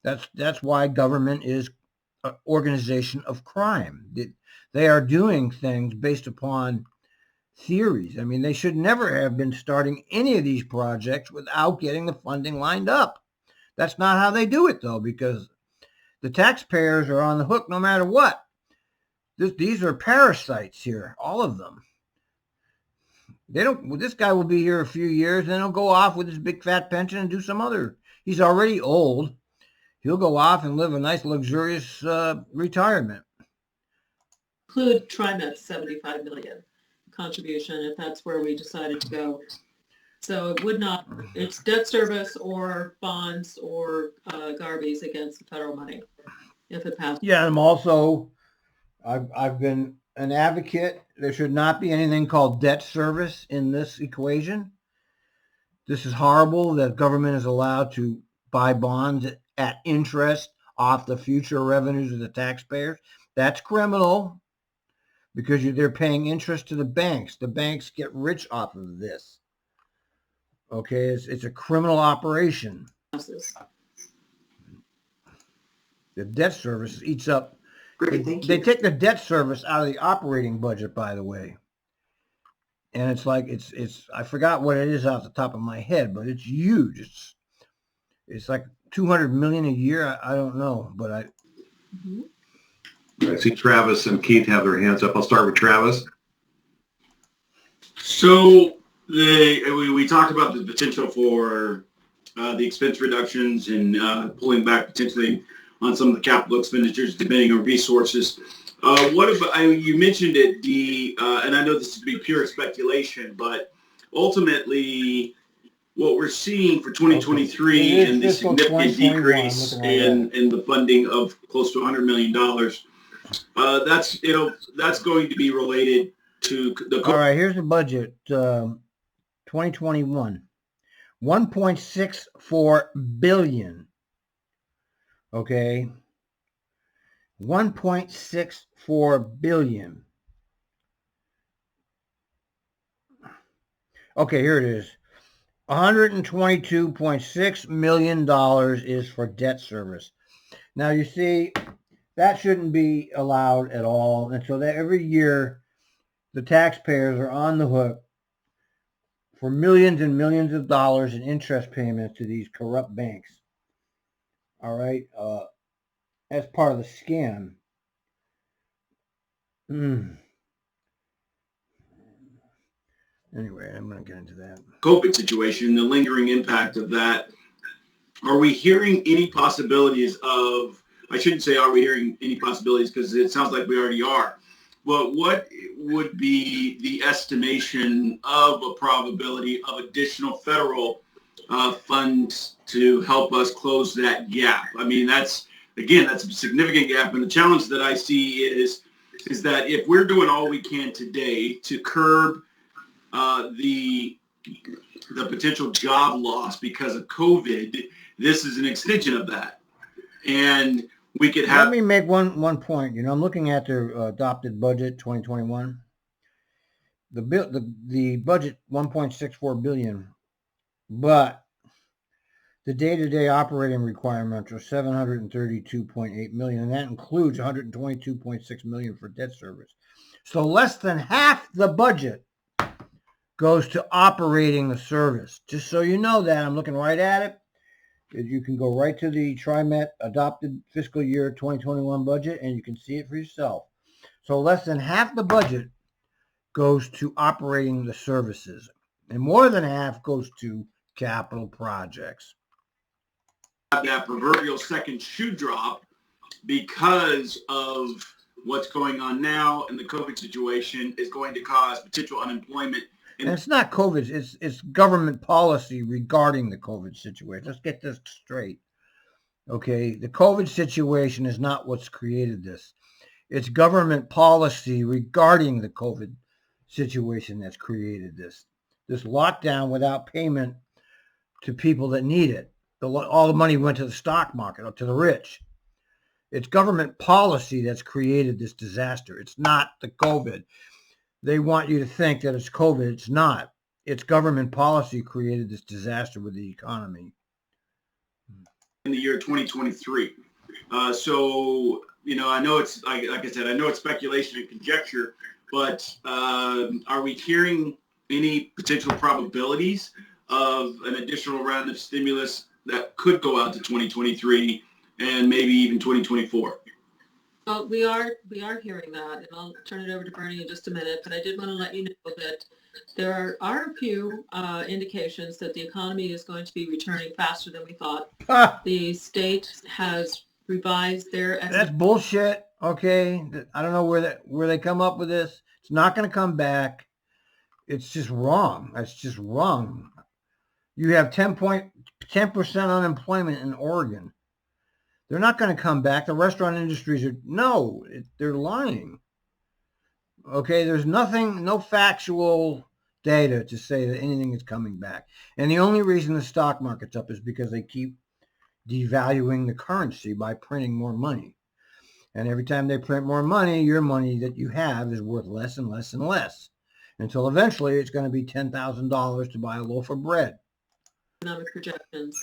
That's why government is an organization of crime. They are doing things based upon theories. I mean, they should never have been starting any of these projects without getting the funding lined up. That's not how they do it, though, because the taxpayers are on the hook no matter what. These are parasites here, all of them. This guy will be here a few years, then he'll go off with his big fat pension and do some other. He's already old. He'll go off and live a nice, luxurious retirement. Include TRIMET's $75 million contribution if that's where we decided to go. So it would not, it's debt service or bonds or Garbies against the federal money if it passes. Yeah, I'm also, I've been an advocate. There should not be anything called debt service in this equation. This is horrible that government is allowed to buy bonds at interest off the future revenues of the taxpayers. That's criminal because they're paying interest to the banks. The banks get rich off of this. Okay, it's a criminal operation. The debt service eats up. Great, thank you. They take the debt service out of the operating budget, by the way. And it's like it's I forgot what it is off the top of my head, but it's huge. It's like $200 million a year. I don't know, but I see Travis and Keith have their hands up. I'll start with Travis. So we talked about the potential for the expense reductions and pulling back potentially on some of the capital expenditures depending on resources. What about, you mentioned it, Dee, and I know this is to be pure speculation, but ultimately what we're seeing for 2023 and the significant decrease in the funding of close to $100 million, that's going to be related to the. All right, here's the budget. 2021, $1.64 billion. Okay, $1.64 billion. Okay, here it is. $122.6 million is for debt service. Now, you see, that shouldn't be allowed at all. And so that every year, the taxpayers are on the hook for millions and millions of dollars in interest payments to these corrupt banks. All right? That's part of the scam. Anyway, I'm going to get into that. COVID situation, the lingering impact of that. Are we hearing any possibilities of, I shouldn't say are we hearing any possibilities because it sounds like we already are, but what would be the estimation of a probability of additional federal funds to help us close that gap? I mean, that's a significant gap. And the challenge that I see is that if we're doing all we can today to curb the potential job loss because of COVID, this is an extension of that. And we could have... Let me make one point. I'm looking at their adopted budget 2021. The budget $1.64 billion, but the day-to-day operating requirements are $732.8 million, and that includes $122.6 million for debt service. So less than half the budget goes to operating the service. Just so you know that, I'm looking right at it. You can go right to the TRIMET adopted fiscal year 2021 budget, and you can see it for yourself. So less than half the budget goes to operating the services, and more than half goes to capital projects. That proverbial second shoe drop because of what's going on now and the COVID situation is going to cause potential unemployment. And it's not COVID, it's government policy regarding the COVID situation. Let's get this straight. Okay, the COVID situation is not what's created this. It's government policy regarding the COVID situation that's created this. This lockdown without payment to people that need it. All the money went to the stock market or to the rich. It's government policy that's created this disaster. It's not the COVID. They want you to think that it's COVID. It's not. It's government policy created this disaster with the economy. In the year 2023. So, I know it's, like I said, I know it's speculation and conjecture, but are we hearing any potential probabilities of an additional round of stimulus that could go out to 2023 and maybe even 2024? Well, we are hearing that, and I'll turn it over to Bernie in just a minute, but I did want to let you know that there are a few indications that the economy is going to be returning faster than we thought. The state has revised their That's bullshit. Okay, I don't know where they come up with this. It's not going to come back. It's just wrong. That's just wrong. You have 10% unemployment in Oregon. They're not going to come back. The restaurant industries they're lying. Okay, there's no factual data to say that anything is coming back. And the only reason the stock market's up is because they keep devaluing the currency by printing more money. And every time they print more money, your money that you have is worth less and less and less, until eventually it's going to be $10,000 to buy a loaf of bread. Economic projections.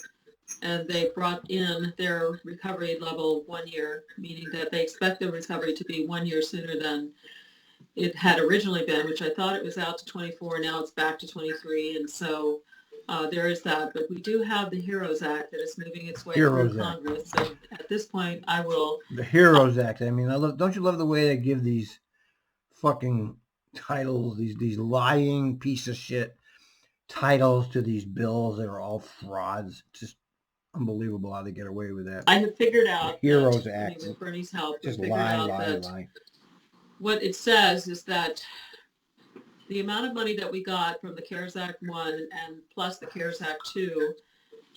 And they brought in their recovery level 1 year, meaning that they expect the recovery to be 1 year sooner than it had originally been, which I thought it was out to 24. Now it's back to 23. And so there is that. But we do have the HEROES Act that is moving its way through Congress. So at this point, the HEROES Act. I mean, don't you love the way they give these fucking titles, these lying piece of shit titles to these bills that are all frauds? Just unbelievable how they get away with that. I have figured out the HEROES Act. With Bernie's help, just lie. What it says is that the amount of money that we got from the CARES Act 1 and plus the CARES Act 2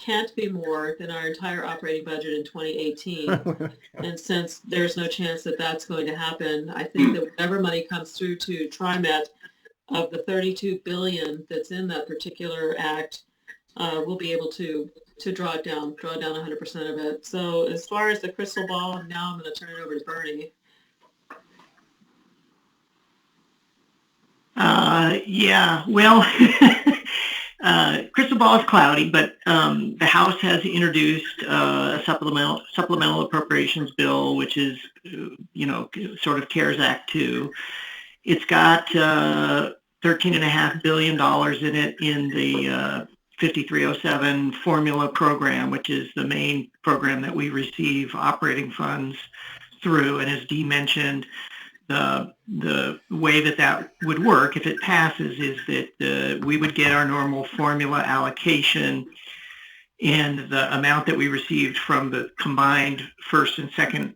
can't be more than our entire operating budget in 2018. And since there's no chance that that's going to happen, I think that whatever money comes through to TRIMET of the $32 billion that's in that particular act, we'll be able to draw down 100% of it. So as far as the crystal ball, now I'm going to turn it over to Bernie. Crystal ball is cloudy, but the House has introduced a supplemental appropriations bill, which is, sort of CARES Act 2. It's got $13.5 billion in it in the 5307 formula program, which is the main program that we receive operating funds through. And as Dee mentioned, the way that would work if it passes is that we would get our normal formula allocation, and the amount that we received from the combined first and second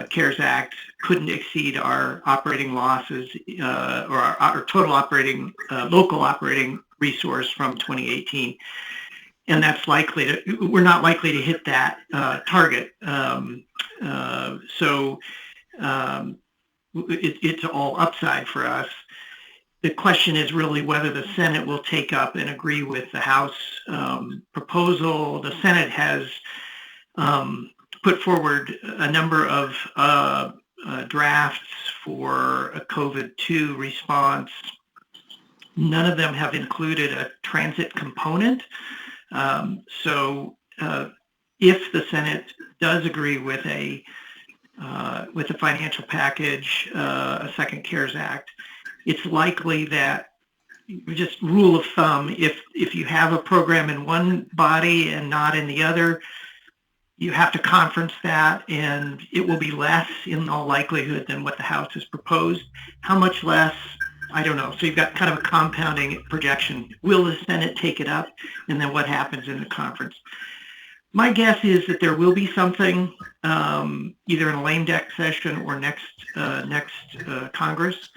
CARES Act couldn't exceed our operating losses or our total operating local operating resource from 2018. And that's we're not likely to hit that target. It's all upside for us. The question is really whether the Senate will take up and agree with the House proposal. The Senate has put forward a number of drafts for a COVID-2 response. None of them have included a transit component. So if the Senate does agree with a financial package, a second CARES Act, it's likely that, just rule of thumb, if you have a program in one body and not in the other, you have to conference that, and it will be less in all likelihood than what the House has proposed. How much less? I don't know. So you've got kind of a compounding projection. Will the Senate take it up? And then what happens in the conference? My guess is that there will be something either in a lame duck session or next Congress,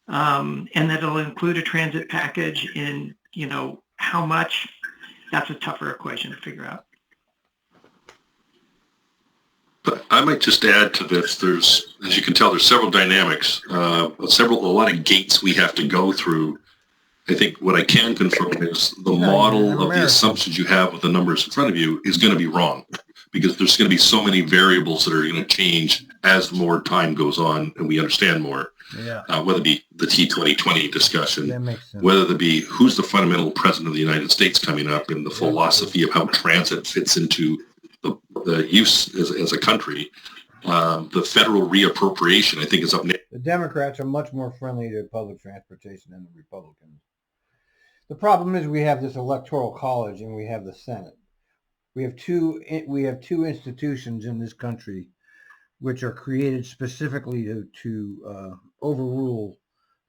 and that it'll include a transit package. In how much, that's a tougher equation to figure out. I might just add to this. There's, as you can tell, there's several dynamics, a lot of gates we have to go through I think what I can confirm is the No, model of the American. assumptions you have with the numbers in front of you is going to be wrong, because there's going to be so many variables that are going to change as more time goes on and we understand more. Yeah, Whether it be the T2020 discussion, that makes sense. whether it be who's the fundamental president of the United States coming up, and the philosophy of how transit fits into the use as a country. The federal reappropriation, I think, is up next. The Democrats are much more friendly to public transportation than the Republicans. The problem is we have this electoral college and we have the Senate. We have two institutions in this country which are created specifically to overrule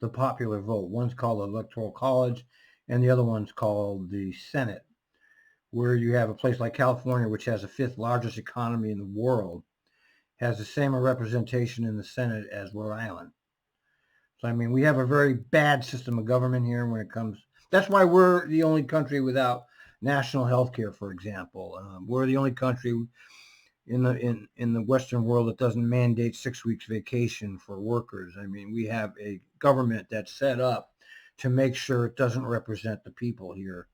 the popular vote. One's called the Electoral College and the other one's called the Senate, where you have a place like California, which has the 5th largest economy in the world, has the same representation in the Senate as Rhode Island. So, I mean, we have a very bad system of government here when it comes. That's why we're the only country without national health care, for example. We're the only country in the Western world that doesn't mandate 6 weeks vacation for workers. I mean, we have a government that's set up to make sure it doesn't represent the people here.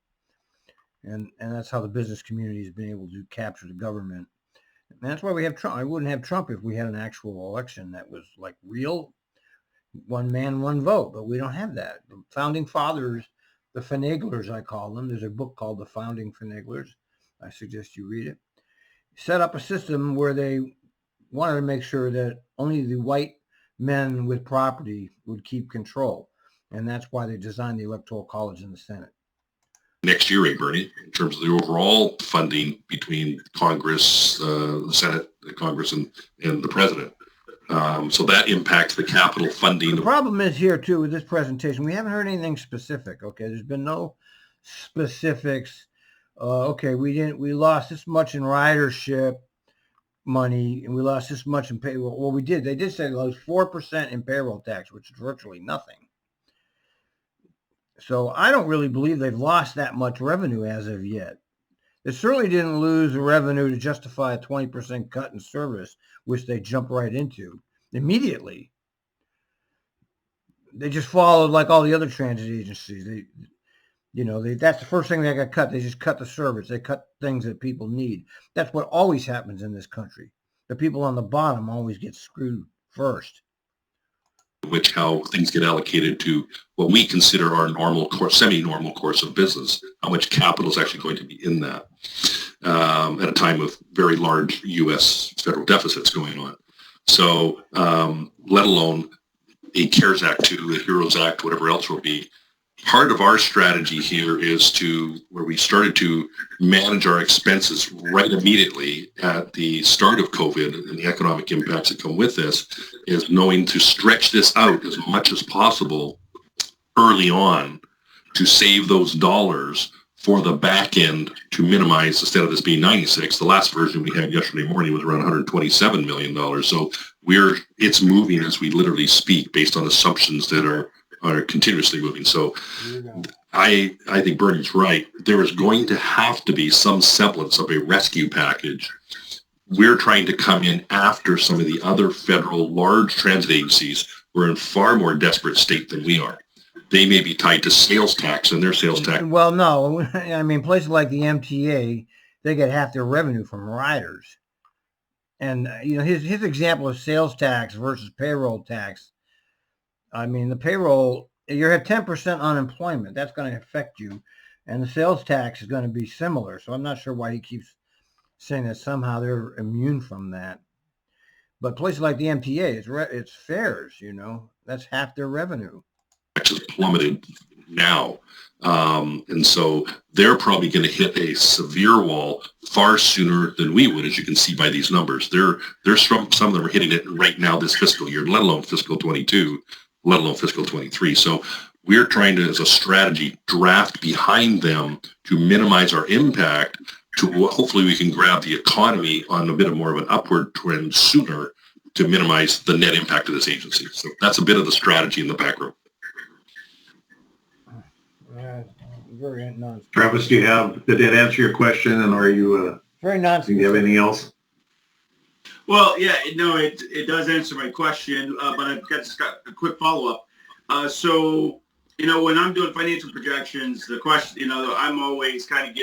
And that's how the business community has been able to capture the government. And that's why we have Trump. I wouldn't have Trump if we had an actual election that was like real, one man, one vote. But we don't have that. The founding fathers, the finaglers, I call them. There's a book called The Founding Finaglers. I suggest you read it. Set up a system where they wanted to make sure that only the white men with property would keep control. And that's why they designed the Electoral College in the Senate. Next year, Bernie, in terms of the overall funding between Congress, the Senate, the Congress, and the president. So that impacts the capital funding. The problem is here, too, with this presentation, we haven't heard anything specific, okay? There's been no specifics. Okay, we lost this much in ridership money, and we lost this much in payroll. Well, we did. They did say they lost 4% in payroll tax, which is virtually nothing. So I don't really believe they've lost that much revenue as of yet. They certainly didn't lose the revenue to justify a 20% cut in service, which they jumped right into immediately. They just followed like all the other transit agencies. That's the first thing they got cut. They just cut the service. They cut things that people need. That's what always happens in this country. The people on the bottom always get screwed first. Which how things get allocated to what we consider our normal course, semi-normal course of business, how much capital is actually going to be in that at a time of very large U.S. federal deficits going on. So let alone a CARES Act 2, a HEROES Act, whatever else will be. Part of our strategy here is where we started to manage our expenses right immediately at the start of COVID and the economic impacts that come with this, is knowing to stretch this out as much as possible early on to save those dollars for the back end to minimize, instead of this being 96, the last version we had yesterday morning was around $127 million. So it's moving as we literally speak based on assumptions that are continuously moving. So I think Bernie's right. There is going to have to be some semblance of a rescue package. We're trying to come in after some of the other federal large transit agencies who are in far more desperate state than we are. They may be tied to sales tax, and their sales tax. Well, no. I mean, places like the MTA, they get half their revenue from riders. And, his example of sales tax versus payroll tax, I mean, the payroll, you have 10% unemployment. That's going to affect you. And the sales tax is going to be similar. So I'm not sure why he keeps saying that somehow they're immune from that. But places like the MTA, it's fares, that's half their revenue. Has plummeted now. And so they're probably going to hit a severe wall far sooner than we would, as you can see by these numbers. Some of them are hitting it right now this fiscal year, let alone fiscal 22. Let alone fiscal 23. So we're trying to, as a strategy, draft behind them to minimize our impact to hopefully we can grab the economy on a bit more of an upward trend sooner to minimize the net impact of this agency. So that's a bit of the strategy in the background. Very nonsense. Travis, did that answer your question? And are you, very nonsense. do you have anything else? Well, yeah, no, it does answer my question, but I've just got a quick follow-up. So when I'm doing financial projections, the question, I'm always kind of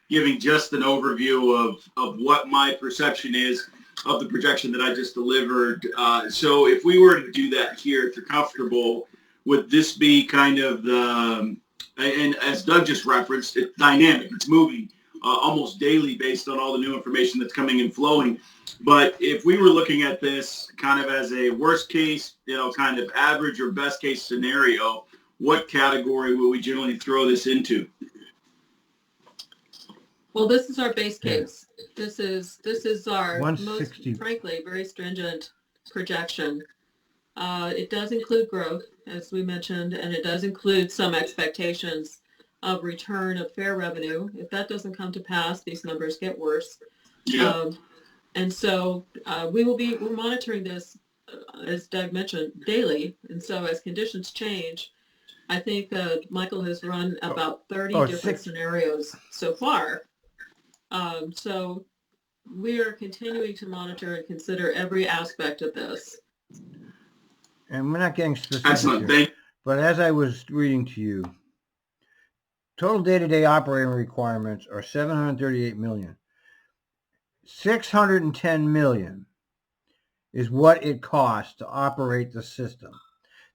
giving just an overview of what my perception is of the projection that I just delivered. So if we were to do that here, if you're comfortable, would this be kind of and as Doug just referenced, it's dynamic, it's moving almost daily based on all the new information that's coming and flowing. But if we were looking at this kind of as a worst case, kind of average or best case scenario, what category would we generally throw this into? Well, this is our base case. This is our most, 160. frankly, very stringent projection. It does include growth, as we mentioned, and it does include some expectations of return of fair revenue. If that doesn't come to pass, these numbers get worse. Yeah. And so we're monitoring this, as Doug mentioned, daily. And so as conditions change, I think Michael has run about 30 different scenarios so far. So we are continuing to monitor and consider every aspect of this. And we're not getting specific Excellent. here, but as I was reading to you, total day-to-day operating requirements are $738 million. $610 million is what it costs to operate the system.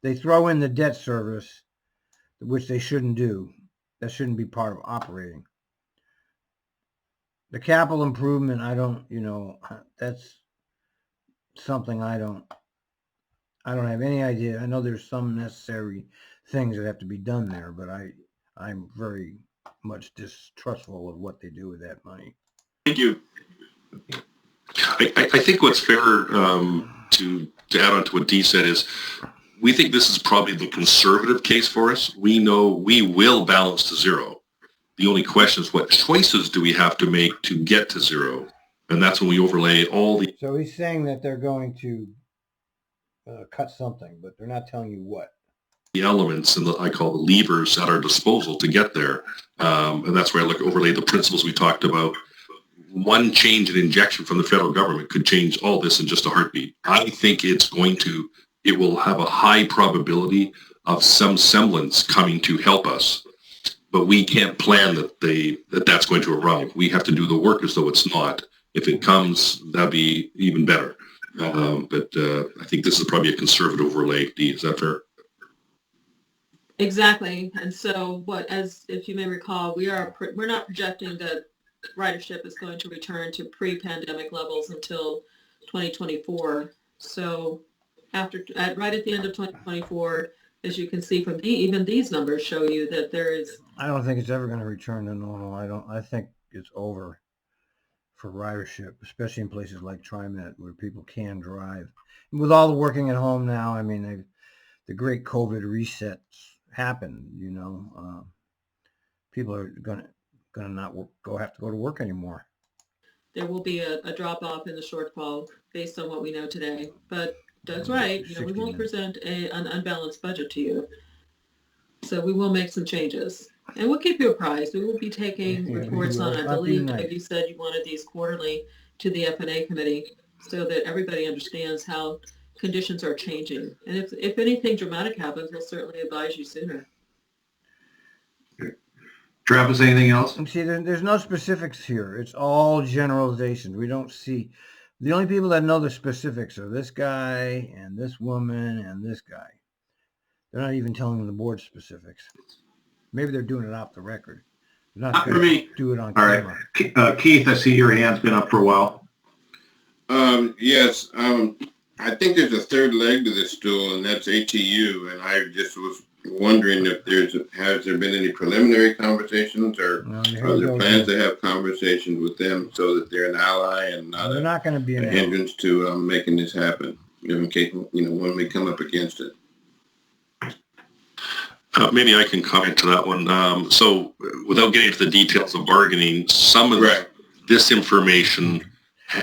They throw in the debt service, which they shouldn't do. That shouldn't be part of operating. The capital improvement, that's something I don't have any idea. I know there's some necessary things that have to be done there, but I'm very much distrustful of what they do with that money. Thank you. I think what's fair to add on to what Dee said is we think this is probably the conservative case for us. We know we will balance to zero. The only question is what choices do we have to make to get to zero? And that's when we overlay all the... So he's saying that they're going to cut something, but they're not telling you what. The elements and I call the levers at our disposal to get there. And that's where I overlay the principles we talked about. One change in injection from the federal government could change all this in just a heartbeat. I think it will have a high probability of some semblance coming to help us, but we can't plan that's going to arrive. We have to do the work as though it's not. If it comes, that'd be even better. But I think this is probably a conservative overlay. Dee, is that fair? Exactly. And so if you may recall, we're not projecting that ridership is going to return to pre-pandemic levels until 2024. So right at the end of 2024, as you can see from even these numbers show you that there is. I don't think it's ever going to return to normal. I think it's over for ridership, especially in places like TRIMET where people can drive. And with all the working at home now, I mean, the great COVID resets happened. People are going to not have to go to work anymore. There will be a drop off in the shortfall based on what we know today. But Doug's right. We won't present an unbalanced budget to you. So we will make some changes. And we'll keep you apprised. We will be taking reports on, I believe, like you said, you wanted these quarterly to the F&A committee so that everybody understands how conditions are changing. And if anything dramatic happens, we'll certainly advise you sooner. Travis, anything else? See, there's no specifics here. It's all generalizations. We don't see. The only people that know the specifics are this guy and this woman and this guy. They're not even telling the board specifics. Maybe they're doing it off the record. They're not going to do it on camera. All right. Keith, I see your hand's been up for a while. Yes. I think there's a third leg to this stool, and that's ATU. And I just was wondering if has there been any preliminary conversations, or are there plans to have conversations with them so that they're an ally and not they're not going to be a hindrance to making this happen, in case when we come up against it. Maybe I can comment to that one. So without getting into the details of bargaining, some of this information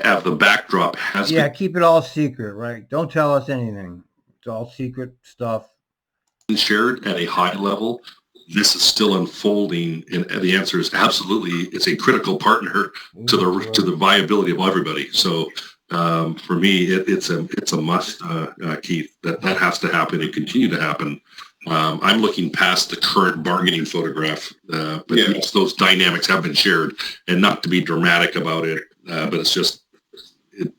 the backdrop has been keep it all secret, right? Don't tell us anything. It's all secret stuff. Shared at a high level. This is still unfolding, and the answer is absolutely. It's a critical partner to the viability of everybody. So for me, it's a must, Keith. That has to happen and continue to happen. I'm looking past the current bargaining photograph, but yes, those dynamics have been shared, and not to be dramatic about it, but it's just,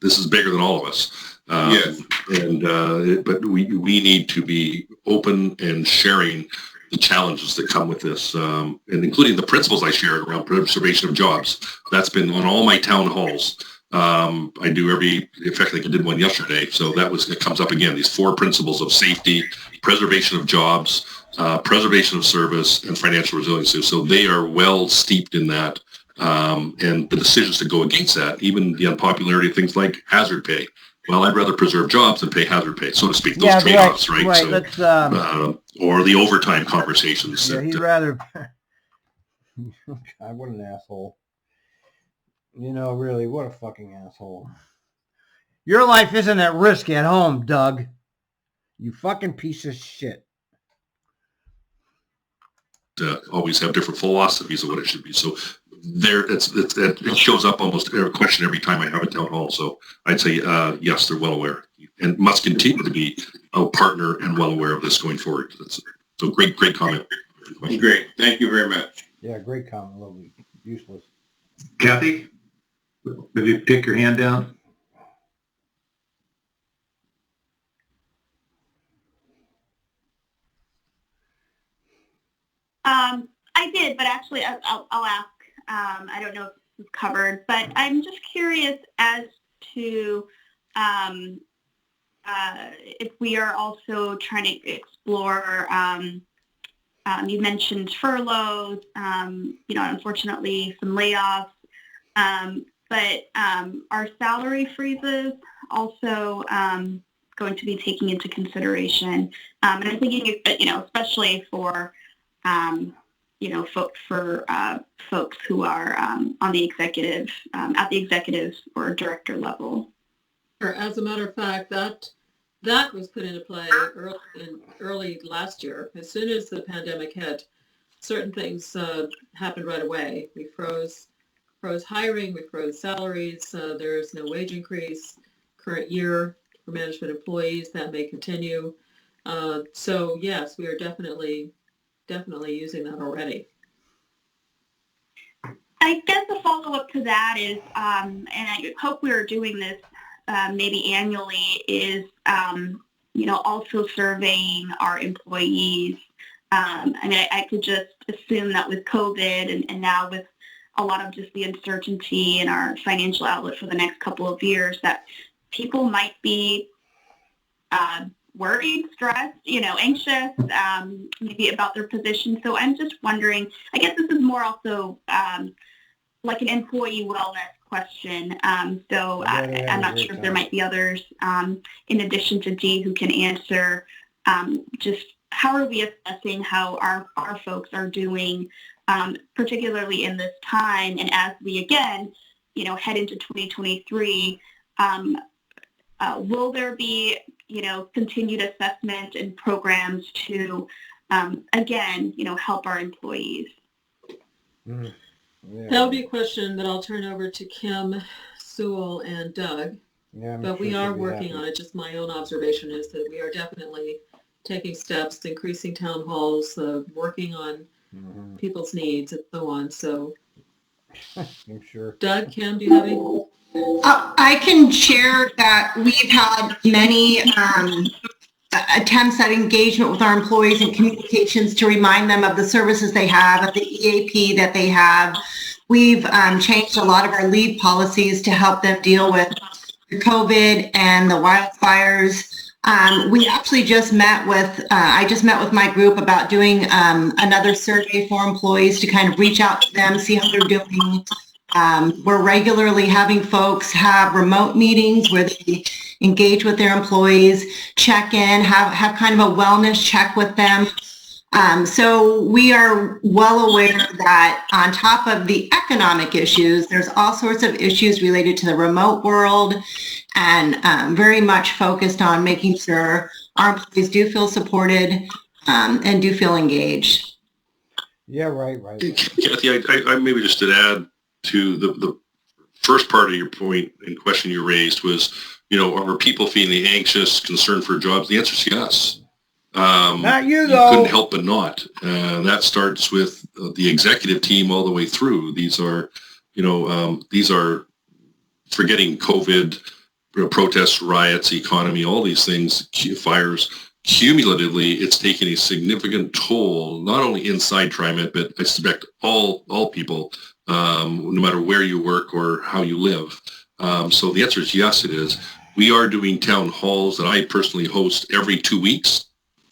this is bigger than all of us. Yes. But we need to be open and sharing the challenges that come with this, and including the principles I shared around preservation of jobs. That's been on all my town halls. I do in fact, I think I did one yesterday. So it comes up again, these 4 principles of safety, preservation of jobs, preservation of service, and financial resiliency. So they are well steeped in that. And the decisions to go against that, even the unpopularity of things like hazard pay. Well, I'd rather preserve jobs than pay hazard pay, so to speak. Those trade-offs, right? Right. So, Let's, or the overtime conversations. Yeah, he'd rather. God, what an asshole. Really, what a fucking asshole. Your life isn't at risk at home, Doug. You fucking piece of shit. Always have different philosophies of what it should be. So it shows up almost a question every time I have a town hall. So I'd say, yes, they're well aware and must continue to be a partner and well aware of this going forward. So great comment. Great. Thank you very much. Yeah, great comment. Lovely. Useless. Kathy, will you take your hand down? I did, but actually I'll ask. I don't know if this is covered, but I'm just curious as to if we are also trying to explore, you mentioned furloughs, unfortunately some layoffs, but are salary freezes also going to be taken into consideration? And I'm thinking, especially for folks who are on the executive, at the executive or director level. As a matter of fact, that was put into play early last year. As soon as the pandemic hit, certain things happened right away. We froze hiring, we froze salaries. There's no wage increase current year for management employees. That may continue. So yes, we are definitely using that already. I guess a follow-up to that is, and I hope we're doing this maybe annually, is, also surveying our employees. I could just assume that with COVID and now with a lot of just the uncertainty in our financial outlook for the next couple of years, that people might be worried, stressed, anxious, maybe about their position. So I'm just wondering, I guess this is more also like an employee wellness question. I'm not sure if there might be others in addition to Dee who can answer just how are we assessing how our folks are doing, particularly in this time, and as we again, head into 2023, will there be continued assessment and programs to, again, help our employees? Mm. Yeah. That would be a question that I'll turn over to Kim, Sewell, and Doug. Yeah, but we are working on it. Just my own observation is that we are definitely taking steps, increasing town halls, working on people's needs and so on. So I'm sure. Doug, Kim, do you have any? I can share that we've had many attempts at engagement with our employees and communications to remind them of the services they have, of the EAP that they have. We've changed a lot of our leave policies to help them deal with the COVID and the wildfires. We actually just met with, I just met with my group about doing another survey for employees to kind of reach out to them, see how they're doing. We're regularly having folks have remote meetings where they engage with their employees, check in, have kind of a wellness check with them. So we are well aware that on top of the economic issues, there's all sorts of issues related to the remote world, and very much focused on making sure our employees do feel supported and do feel engaged. Yeah, right. Kathy, I maybe just to add to the first part of your point and question you raised was, are people feeling anxious, concerned for jobs? The answer is yes. Not you, you though. couldn't help but not. That starts with the executive team all the way through. These are, these are forgetting COVID, protests, riots, economy, all these things, fires. Cumulatively, it's taken a significant toll, not only inside TRIMET, but I suspect all people, no matter where you work or how you live. So the answer is yes, it is. We are doing town halls that I personally host every 2 weeks.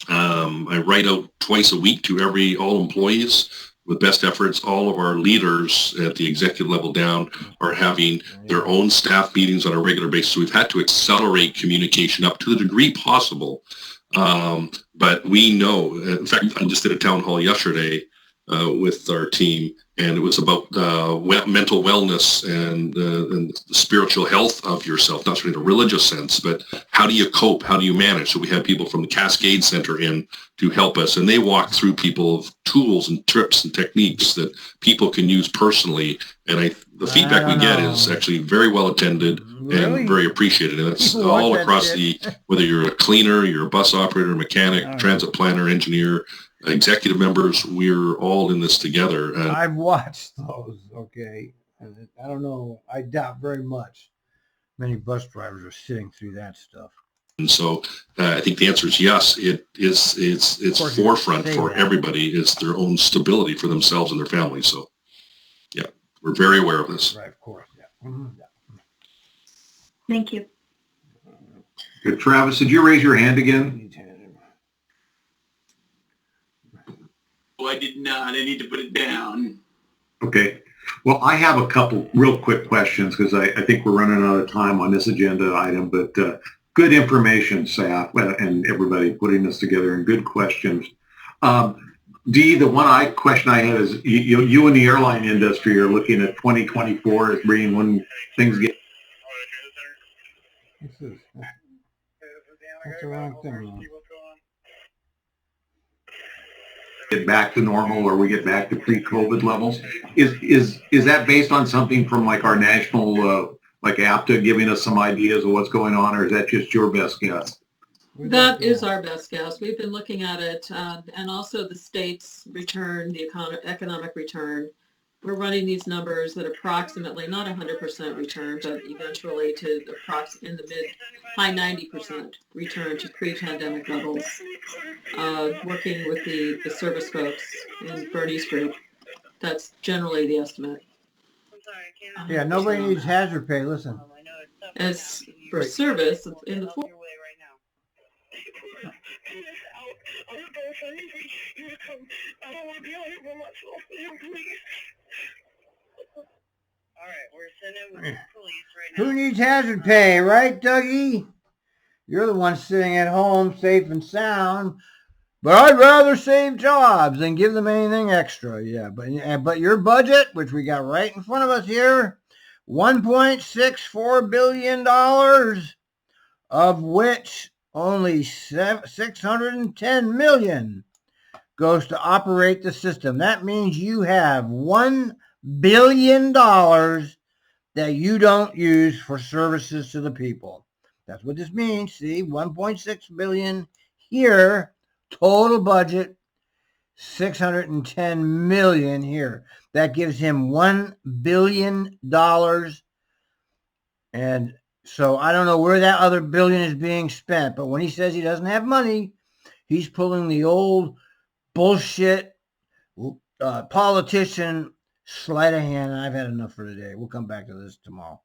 I write out twice a week to all employees with best efforts. All of our leaders at the executive level down are having their own staff meetings on a regular basis. So we've had to accelerate communication up to the degree possible. But we know, in fact, I just did a town hall yesterday with our team, and it was about mental wellness and the spiritual health of yourself, not in a religious sense, but how do you cope? How do you manage? So we had people from the Cascade Center in to help us, and they walk through people of tools and tips and techniques that people can use personally. And the feedback we get is actually very well attended and very appreciated. And it's all across whether you're a cleaner, you're a bus operator, mechanic, transit planner, engineer, executive members, we're all in this together. And I've watched those, okay. And I don't know, I doubt very much many bus drivers are sitting through that stuff. And so I think the answer is yes. It's forefront for everybody is their own stability for themselves and their families. So yeah, we're very aware of this. Right, of course, yeah. Mm-hmm. Thank you. Good. Travis, did you raise your hand again? Oh, I did not. I need to put it down. Okay. Well, I have a couple real quick questions because I think we're running out of time on this agenda item, but good information, staff, and everybody putting this together, and good questions. Dee, the question I had is you in the airline industry are looking at 2024 as being when things get... That's the wrong thing. Get back to normal, or we get back to pre-COVID levels. Is that based on something from like our national like APTA giving us some ideas of what's going on, or is that just your best guess? That is our best guess. We've been looking at it, and also the state's return, the economic return. We're running these numbers at approximately, not 100% return, but eventually to in the high 90% return to pre-pandemic levels. Working with the service folks in Bernie's group, that's generally the estimate. Yeah, nobody needs hazard pay. Listen. As for service in the fall. I don't want to be out here by myself. Please. All right, we're sending with the police right now. Who needs hazard pay, right, Dougie? You're the one sitting at home safe and sound. But I'd rather save jobs than give them anything extra. Yeah, but your budget, which we got right in front of us here, $1.64 billion, of which only $610 million goes to operate the system. That means you have $1 billion that you don't use for services to the people. That's what this means. See, 1.6 billion here, total budget, 610 million here. That gives him $1 billion. And so I don't know where that other billion is being spent, but when he says he doesn't have money, he's pulling the old bullshit politician sleight of hand. I've had enough for today. We'll come back to this tomorrow.